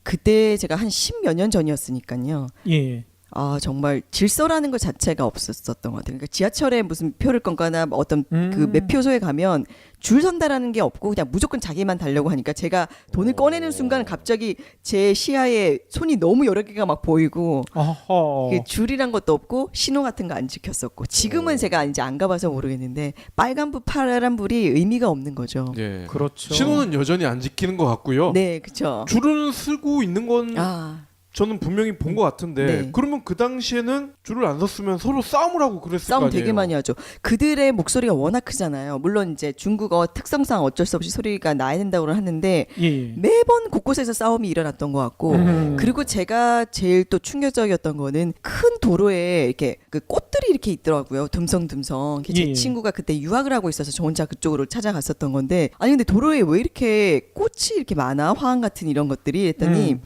그때 제가 한 10몇 년 전이었으니까요. 예. 아 정말 질서라는 것 자체가 없었던 것 같아요. 그러니까 지하철에 무슨 표를 끊거나 어떤 그 매표소에 가면 줄 선다라는 게 없고 그냥 무조건 자기만 달려고 하니까 제가 돈을 꺼내는 순간 갑자기 제 시야에 손이 너무 여러 개가 막 보이고 어허. 줄이란 것도 없고 신호 같은 거 안 지켰었고 지금은 제가 이제 안 가봐서 모르겠는데 빨간불 파란불이 의미가 없는 거죠. 예. 그렇죠. 신호는 여전히 안 지키는 것 같고요. 네, 그렇죠. 줄은 쓰고 있는 건 저는 분명히 본 것 같은데 네. 그러면 그 당시에는 줄을 안 섰으면 서로 싸움을 하고 그랬을 거 싸움 아니에요? 되게 많이 하죠. 그들의 목소리가 워낙 크잖아요. 물론 이제 중국어 특성상 어쩔 수 없이 소리가 나야 된다고 하는데 예. 매번 곳곳에서 싸움이 일어났던 것 같고 그리고 제가 제일 또 충격적이었던 거는 큰 도로에 이렇게 그 꽃들이 이렇게 있더라고요. 듬성듬성. 제 예. 친구가 그때 유학을 하고 있어서 저 혼자 그쪽으로 찾아갔었던 건데 아니 근데 도로에 왜 이렇게 꽃이 이렇게 많아? 화환 같은 이런 것들이 했더니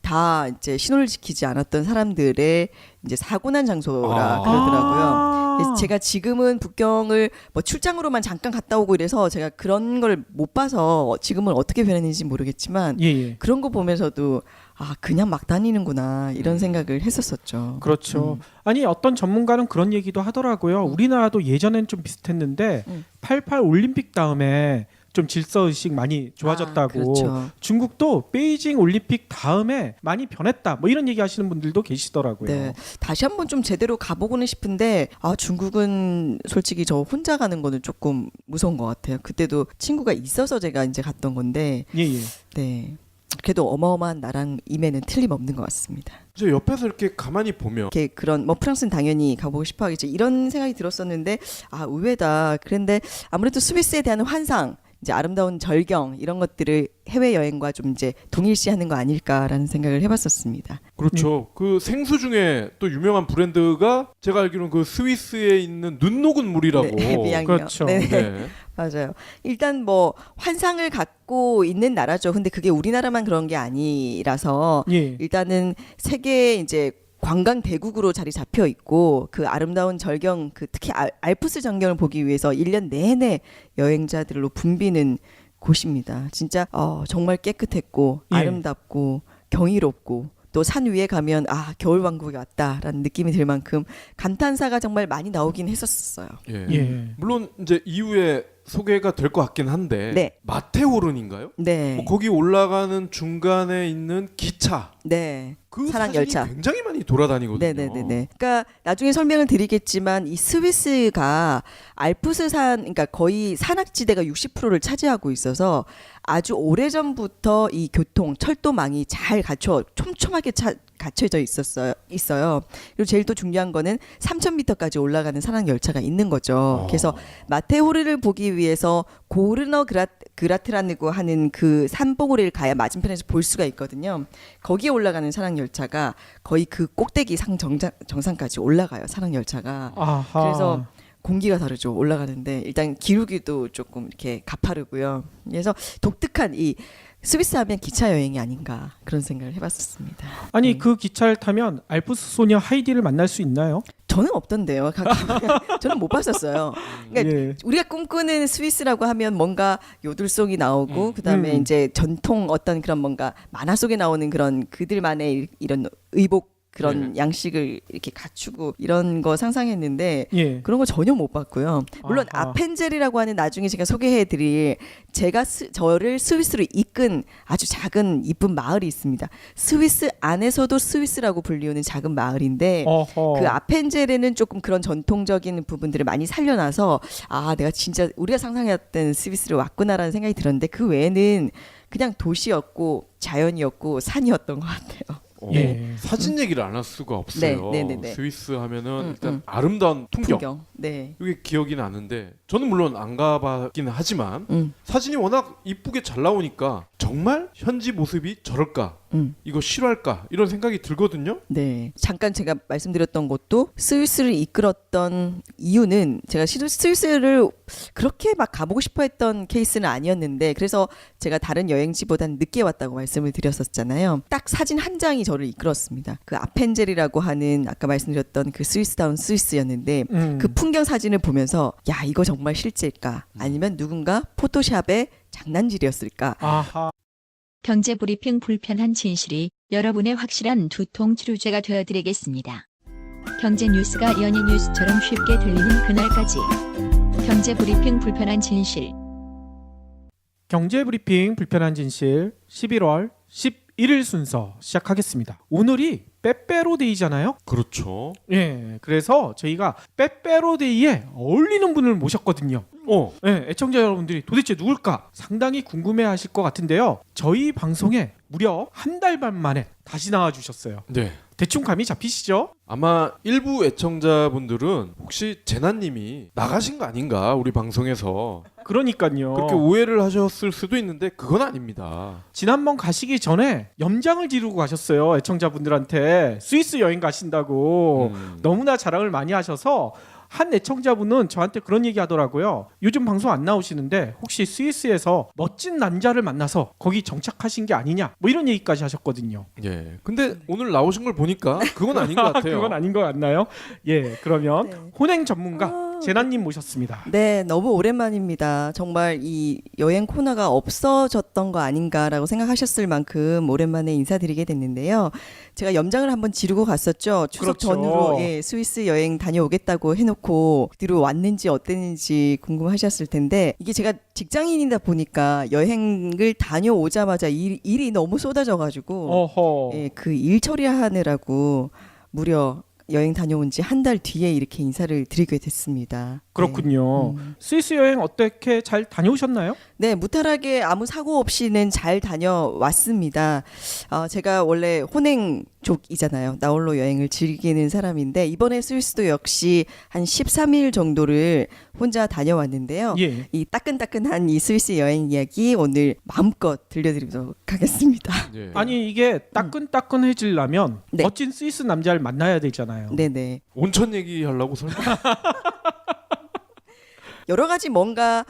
다 이제 신호를 지키지 않았던 사람들의 이제 사고 난 장소라 그러더라고요. 그래서 제가 지금은 북경을 뭐 출장으로만 잠깐 갔다 오고 이래서 제가 그런 걸 못 봐서 지금은 어떻게 변했는지 모르겠지만 예. 그런 거 보면서도 아 그냥 막 다니는구나 이런 생각을 했었었죠. 그렇죠. 아니 어떤 전문가는 그런 얘기도 하더라고요. 우리나라도 예전엔 좀 비슷했는데 88 올림픽 다음에 좀 질서 의식 많이 좋아졌다고. 그렇죠. 중국도 베이징 올림픽 다음에 많이 변했다. 뭐 이런 얘기 하시는 분들도 계시더라고요. 네, 다시 한번 좀 제대로 가보고는 싶은데 아 중국은 솔직히 저 혼자 가는 거는 조금 무서운 것 같아요. 그때도 친구가 있어서 제가 이제 갔던 건데 예. 네. 그래도 어마어마한 나랑임에는 틀림없는 것 같습니다. 저 옆에서 이렇게 가만히 보면 이렇게 그런 뭐 프랑스는 당연히 가보고 싶어 하겠죠. 이런 생각이 들었었는데 아 의외다. 그런데 아무래도 스위스에 대한 환상, 이제 아름다운 절경 이런 것들을 해외 여행과 좀 이제 동일시하는 거 아닐까라는 생각을 해봤었습니다. 그렇죠. 그 생수 중에 또 유명한 브랜드가 제가 알기로는 그 스위스에 있는 눈 녹은 물이라고. 네, 미양요. 그렇죠. 네. 네. 맞아요. 일단 뭐 환상을 갖고 있는 나라죠. 근데 그게 우리나라만 그런 게 아니라서 예. 일단은 세계 이제 관광 대국으로 자리 잡혀 있고 그 아름다운 절경 그 특히 알프스 전경을 보기 위해서 1년 내내 여행자들로 붐비는 곳입니다. 진짜 정말 깨끗했고 예. 아름답고 경이롭고 또 산 위에 가면 아 겨울 왕국에 왔다라는 느낌이 들 만큼 감탄사가 정말 많이 나오긴 했었어요. 예. 예. 물론 이제 이후에 소개가 될 것 같긴 한데 네. 마테오른인가요? 네. 뭐 거기 올라가는 중간에 있는 기차 네. 그 사랑 사진이 열차. 굉장히 많이 돌아다니거든요. 네네네. 그러니까 나중에 설명을 드리겠지만 이 스위스가 알프스산, 그러니까 거의 산악지대가 60%를 차지하고 있어서 아주 오래전부터 이 교통, 철도망이 잘 촘촘하게 갖춰져 있어요. 그리고 제일 또 중요한 거는 3,000m까지 올라가는 산악 열차가 있는 거죠. 그래서 마테오르를 보기 위해서 고르너 그라트라고 하는 그 산봉우리를 가야 맞은편에서 볼 수가 있거든요. 거기에 올라가는 산악 열차가 거의 그 꼭대기 정상까지 올라가요. 산악 열차가. 아하. 그래서 공기가 다르죠. 올라가는데 일단 기울기도 조금 이렇게 가파르고요. 그래서 독특한 이 스위스 하면 기차 여행이 아닌가 그런 생각을 해봤었습니다. 아니 그 기차를 타면 알프스 소녀 하이디를 만날 수 있나요? 저는 없던데요. 저는 못 봤었어요. 그러니까 예. 우리가 꿈꾸는 스위스라고 하면 뭔가 요들송이 나오고 그다음에 이제 전통 어떤 그런 뭔가 만화 속에 나오는 그런 그들만의 이런 의복 그런 양식을 이렇게 갖추고 이런 거 상상했는데 예. 그런 거 전혀 못 봤고요. 물론 아하. 아펜젤이라고 하는 나중에 제가 소개해드릴 제가 저를 스위스로 이끈 아주 작은 이쁜 마을이 있습니다. 스위스 안에서도 스위스라고 불리우는 작은 마을인데 어허. 그 아펜젤에는 조금 그런 전통적인 부분들을 많이 살려놔서 아 내가 진짜 우리가 상상했던 스위스로 왔구나라는 생각이 들었는데 그 외에는 그냥 도시였고 자연이었고 산이었던 것 같아요. 예. 사진 얘기를 안 할 수가 없어요. 네. 스위스 하면은 일단 아름다운 풍경. 네. 이게 기억이 나는데 저는 물론 안 가봤기는 하지만 사진이 워낙 이쁘게 잘 나오니까 정말 현지 모습이 저럴까 이거 실화일까 이런 생각이 들거든요. 네. 잠깐 제가 말씀드렸던 것도 스위스를 이끌었던 이유는 제가 스위스를 그렇게 막 가보고 싶어 했던 케이스는 아니었는데 그래서 제가 다른 여행지보단 늦게 왔다고 말씀을 드렸었잖아요. 딱 사진 한 장이 저를 이끌었습니다. 그 아펜젤이라고 하는 아까 말씀드렸던 그 스위스다운 스위스였는데 그 풍경 사진을 보면서 야 이거 정말 실제일까 아니면 누군가 포토샵의 장난질이었을까 아하. 경제 브리핑 불편한 진실이 여러분의 확실한 두통 치료제가 되어드리겠습니다. 경제 뉴스가 연예 뉴스처럼 쉽게 들리는 그날까지. 경제 브리핑 불편한 진실. 경제 브리핑 불편한 진실 11월 11일 순서 시작하겠습니다. 오늘이 빼빼로데이잖아요. 그렇죠. 예, 그래서 저희가 빼빼로데이에 어울리는 분을 모셨거든요. 예, 애청자 여러분들이 도대체 누굴까 상당히 궁금해하실 것 같은데요. 저희 방송에 무려 한 달 반 만에 다시 나와주셨어요. 네. 대충 감이 잡히시죠? 아마 일부 애청자분들은 혹시 제나님이 나가신 거 아닌가 우리 방송에서 그러니까요. 그렇게 오해를 하셨을 수도 있는데 그건 아닙니다. 지난번 가시기 전에 염장을 지르고 가셨어요. 애청자분들한테 스위스 여행 가신다고 너무나 자랑을 많이 하셔서 한 애청자분은 저한테 그런 얘기 하더라고요. 요즘 방송 안 나오시는데 혹시 스위스에서 멋진 남자를 만나서 거기 정착하신 게 아니냐 뭐 이런 얘기까지 하셨거든요. 예. 근데 오늘 나오신 걸 보니까 그건 아닌 것 같아요. 그건 아닌 것 같나요? 예, 그러면 네. 혼행 전문가 제나님 모셨습니다. 네, 너무 오랜만입니다. 정말 이 여행 코너가 없어졌던 거 아닌가라고 생각하셨을 만큼 오랜만에 인사드리게 됐는데요. 제가 염장을 한번 지르고 갔었죠. 추석 그렇죠. 전후로 예, 스위스 여행 다녀오겠다고 해놓고 뒤로 왔는지 어땠는지 궁금하셨을 텐데 이게 제가 직장인이다 보니까 여행을 다녀오자마자 일이 너무 쏟아져가지고 어허. 예, 그 일 처리하느라고 무려 여행 다녀온 지 한 달 뒤에 이렇게 인사를 드리게 됐습니다. 그렇군요. 스위스 여행 어떻게 잘 다녀오셨나요? 네, 무탈하게 아무 사고 없이는 잘 다녀왔습니다. 제가 원래 혼행족이잖아요. 나홀로 여행을 즐기는 사람인데 이번에 스위스도 역시 한 13일 정도를 혼자 다녀왔는데요. 예. 이 따끈따끈한 이 스위스 여행 이야기 오늘 마음껏 들려드리도록 하겠습니다. 예. 아니 이게 따끈따끈해지려면 네. 멋진 스위스 남자를 만나야 되잖아요. 네네. 온천 얘기하려고 설마? 여러 가지 뭔가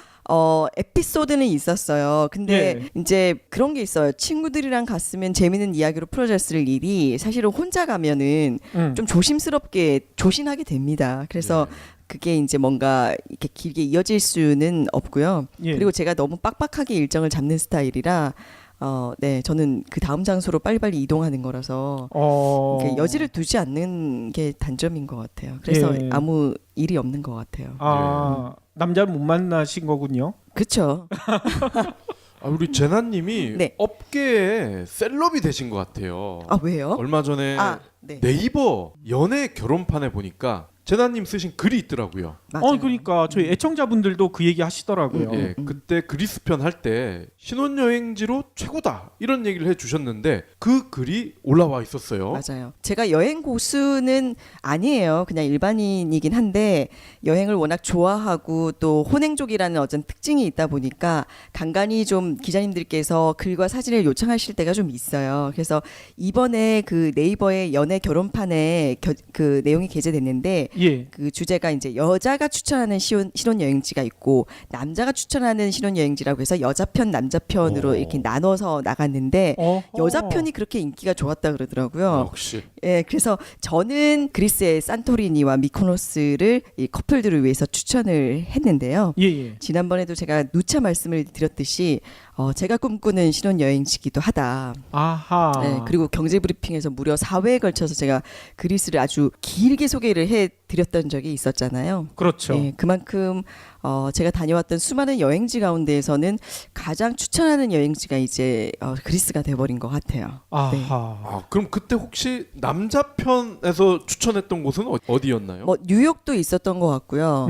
에피소드는 있었어요. 근데 이제 그런 게 있어요. 친구들이랑 갔으면 재밌는 이야기로 풀어졌을 일이 사실은 혼자 가면은 좀 조심스럽게 조심하게 됩니다. 그래서 그게 이제 뭔가 이렇게 길게 이어질 수는 없고요. 예. 그리고 제가 너무 빡빡하게 일정을 잡는 스타일이라 네, 저는 그 다음 장소로 빨리빨리 이동하는 거라서 이렇게 여지를 두지 않는 게 단점인 것 같아요. 그래서 예. 아무 일이 없는 것 같아요. 남자를 못 만나신 거군요. 그렇죠. 우리 제나님이 네. 업계에 셀럽이 되신 것 같아요. 왜요? 얼마 전에 네. 네이버 연애 결혼판에 보니까 제나님 쓰신 글이 있더라고요. 맞아요. 그러니까 저희 애청자분들도 그 얘기 하시더라고요. 예, 그때 그리스 편 할 때 신혼여행지로 최고다 이런 얘기를 해주셨는데 그 글이 올라와 있었어요. 맞아요. 제가 여행 고수는 아니에요. 그냥 일반인이긴 한데 여행을 워낙 좋아하고 또 혼행족이라는 어떤 특징이 있다 보니까 간간히 좀 기자님들께서 글과 사진을 요청하실 때가 좀 있어요. 그래서 이번에 그 네이버의 연애 결혼판에 그 내용이 게재됐는데 예. 그 주제가 이제 여자가 추천하는 신혼여행지가 있고 남자가 추천하는 신혼여행지라고 해서 여자편 남자편으로 이렇게 나눠서 나갔는데 여자 편이 그렇게 인기가 좋았다 그러더라고요. 역시. 예, 그래서 저는 그리스의 산토리니와 미코노스를 이 커플들을 위해서 추천을 했는데요. 예, 예. 지난번에도 제가 누차 말씀을 드렸듯이 제가 꿈꾸는 신혼여행지기도 하다. 아하. 네, 그리고 경제브리핑에서 무려 4회에 걸쳐서 제가 그리스를 아주 길게 소개를 해드렸던 적이 있었잖아요. 그렇죠. 예, 그만큼 제가 다녀왔던 수많은 여행지 가운데에서는 가장 추천하는 여행지가 이제 그리스가 돼버린 것 같아요. 아하. 네. 아, 그럼 그때 혹시 남자 편에서 추천했던 곳은 어디였나요? 뭐 뉴욕도 있었던 것 같고요.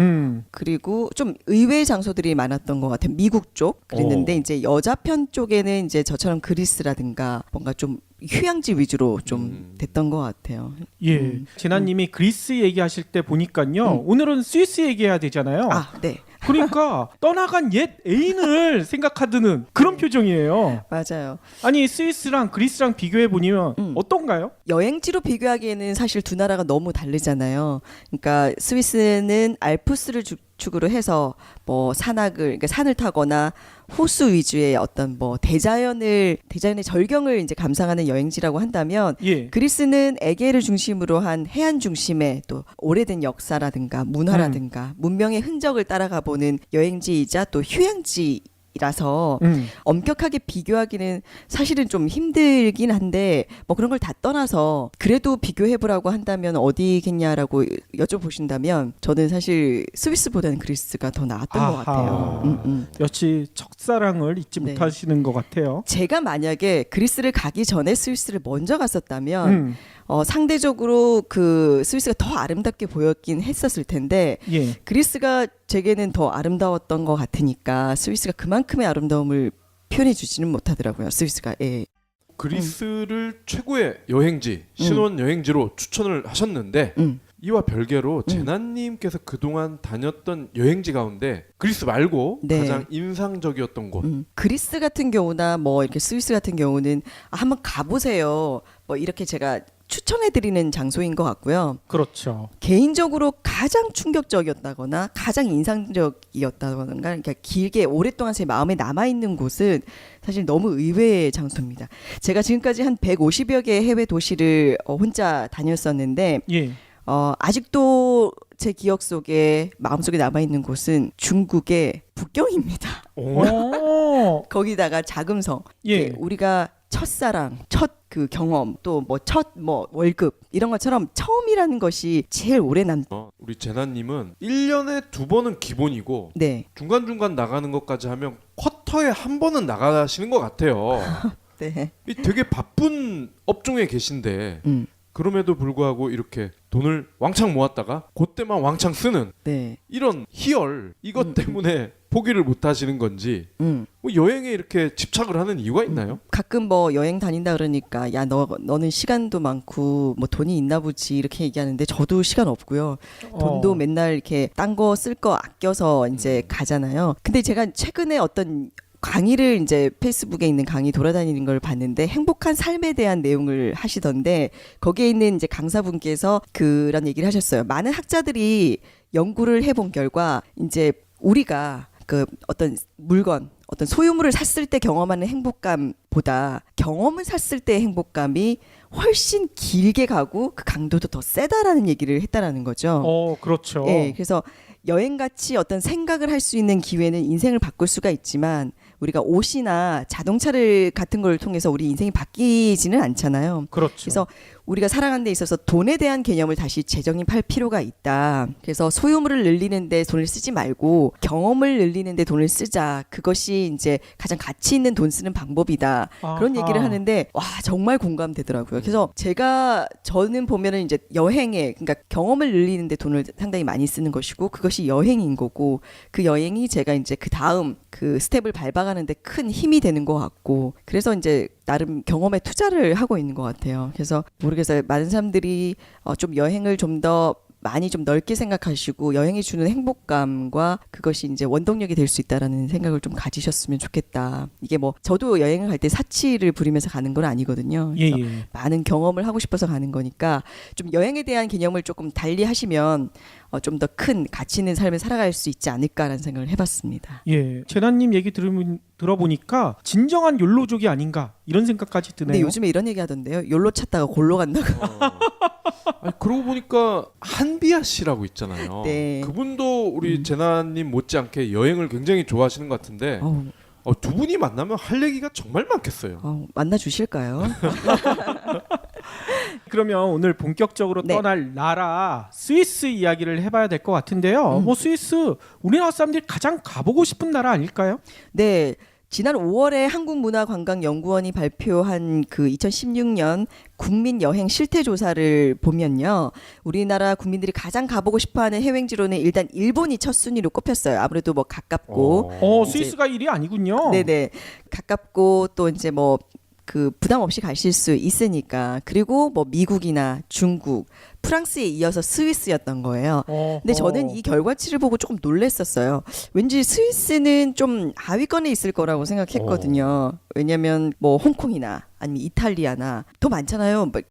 그리고 좀 의외의 장소들이 많았던 것 같아요. 미국 쪽 그랬는데 이제 여자 편 쪽에는 이제 저처럼 그리스라든가 뭔가 좀 휴양지 위주로 좀 됐던 것 같아요. 예. 재나님이 그리스 얘기하실 때 보니까요. 오늘은 스위스 얘기해야 되잖아요. 아, 네. 그러니까 떠나간 옛 애인을 생각하드는 그런 표정이에요. 맞아요. 아니 스위스랑 그리스랑 비교해 보면 어떤가요? 여행지로 비교하기에는 사실 두 나라가 너무 다르잖아요. 그러니까 스위스는 알프스를 축으로 해서 뭐 그러니까 산을 타거나 호수 위주의 어떤 뭐 대자연의 절경을 이제 감상하는 여행지라고 한다면 예. 그리스는 에게를 중심으로 한 해안 중심의 또 오래된 역사라든가 문화라든가 문명의 흔적을 따라가 보는 여행지이자 또 휴양지 라서 엄격하게 비교하기는 사실은 좀 힘들긴 한데 뭐 그런 걸 다 떠나서 그래도 비교해보라고 한다면 어디겠냐라고 여쭤보신다면 저는 사실 스위스보다는 그리스가 더 나았던 것 같아요. 역시 첫사랑을 잊지 네. 못하시는 것 같아요. 제가 만약에 그리스를 가기 전에 스위스를 먼저 갔었다면 상대적으로 그 스위스가 더 아름답게 보였긴 했었을 텐데 예. 그리스가 제게는 더 아름다웠던 것 같으니까 스위스가 그만큼의 아름다움을 표현해 주지는 못하더라고요. 스위스가. 예. 그리스를 최고의 여행지, 신혼 여행지로 추천을 하셨는데 이와 별개로 재난님께서 그동안 다녔던 여행지 가운데 그리스 말고 네. 가장 인상적이었던 곳. 그리스 같은 경우나 뭐 이렇게 스위스 같은 경우는 한번 가보세요. 뭐 이렇게 제가 추천해드리는 장소인 것 같고요. 그렇죠. 개인적으로 가장 충격적이었다거나 가장 인상적이었다거나 그러니까 길게 오랫동안 제 마음에 남아있는 곳은 사실 너무 의외의 장소입니다. 제가 지금까지 한 150여 개의 해외 도시를 혼자 다녔었는데 예. 아직도 제 기억 속에 마음속에 남아있는 곳은 중국의 북경입니다. 오. 거기다가 자금성. 예. 우리가 첫사랑, 첫 그 경험, 또 뭐 첫 뭐 월급 이런 것처럼 처음이라는 것이 제일 오래 우리 재난님은 1년에 2번은 기본이고 네. 중간중간 나가는 것까지 하면 쿼터에 한 번은 나가시는 것 같아요. 네. 되게 바쁜 업종에 계신데 그럼에도 불구하고 이렇게 돈을 왕창 모았다가 그때만 왕창 쓰는 네. 이런 희열 이것 때문에 포기를 못 하시는 건지 뭐 여행에 이렇게 집착을 하는 이유가 있나요? 가끔 뭐 여행 다닌다 그러니까 야 너는 시간도 많고 뭐 돈이 있나 보지 이렇게 얘기하는데 저도 시간 없고요. 돈도 맨날 이렇게 딴 거 쓸 거 아껴서 이제 가잖아요. 근데 제가 최근에 어떤 강의를 이제 페이스북에 있는 강의 돌아다니는 걸 봤는데 행복한 삶에 대한 내용을 하시던데 거기에 있는 이제 강사분께서 그런 얘기를 하셨어요. 많은 학자들이 연구를 해본 결과 이제 우리가 그 어떤 물건, 어떤 소유물을 샀을 때 경험하는 행복감보다 경험을 샀을 때의 행복감이 훨씬 길게 가고 그 강도도 더 세다라는 얘기를 했다라는 거죠. 그렇죠. 예, 그래서 여행같이 어떤 생각을 할 수 있는 기회는 인생을 바꿀 수가 있지만 우리가 옷이나 자동차를 같은 걸 통해서 우리 인생이 바뀌지는 않잖아요. 그렇죠. 그래서 우리가 살아가는 데 있어서 돈에 대한 개념을 다시 재정립할 필요가 있다. 그래서 소유물을 늘리는 데 돈을 쓰지 말고 경험을 늘리는 데 돈을 쓰자. 그것이 이제 가장 가치 있는 돈 쓰는 방법이다. 그런 얘기를 하는데 와 정말 공감되더라고요. 그래서 저는 보면은 이제 여행에 그러니까 경험을 늘리는 데 돈을 상당히 많이 쓰는 것이고 그것이 여행인 거고 그 여행이 제가 이제 그 다음 그 스텝을 밟아가는데 큰 힘이 되는 것 같고 그래서 이제 나름 경험에 투자를 하고 있는 것 같아요. 그래서 모르겠어요. 많은 사람들이 좀 여행을 좀 더 많이 좀 넓게 생각하시고 여행이 주는 행복감과 그것이 이제 원동력이 될 수 있다라는 생각을 좀 가지셨으면 좋겠다. 이게 뭐 저도 여행을 갈 때 사치를 부리면서 가는 건 아니거든요. 예, 그래서 예. 많은 경험을 하고 싶어서 가는 거니까 좀 여행에 대한 개념을 조금 달리 하시면 좀 더 큰 가치 있는 삶을 살아갈 수 있지 않을까라는 생각을 해봤습니다. 예, 재난님 얘기 들어보니까 진정한 욜로족이 아닌가 이런 생각까지 드네요. 근데 요즘에 이런 얘기 하던데요. 욜로 찾다가 골로 간다고. 아니, 그러고 보니까 한비아 씨라고 있잖아요. 네. 그분도 우리 재나님 못지않게 여행을 굉장히 좋아하시는 것 같은데 두 분이 만나면 할 얘기가 정말 많겠어요. 만나 주실까요? 그러면 오늘 본격적으로 네. 떠날 나라 스위스 이야기를 해봐야 될 것 같은데요. 뭐 스위스 우리나라 사람들이 가장 가보고 싶은 나라 아닐까요? 네. 지난 5월에 한국문화관광연구원이 발표한 그 2016년 국민 여행 실태 조사를 보면요. 우리나라 국민들이 가장 가보고 싶어하는 해외지로는 일단 일본이 첫 순위로 꼽혔어요. 아무래도 뭐 가깝고 스위스가 1위 아니군요. 네네. 가깝고 또 이제 뭐 그 부담 없이 가실 수 있으니까. 그리고 뭐 미국이나 중국, 프랑스에 이어서 스위스였던 거예요. 근데 저는 이 결과치를 보고 조금 놀랬었어요. 왠지 스위스는 좀 하위권에 있을 거라고 생각했거든요. 왜냐면 뭐 홍콩이나 아니면 이탈리아나 더 많잖아요. 뭐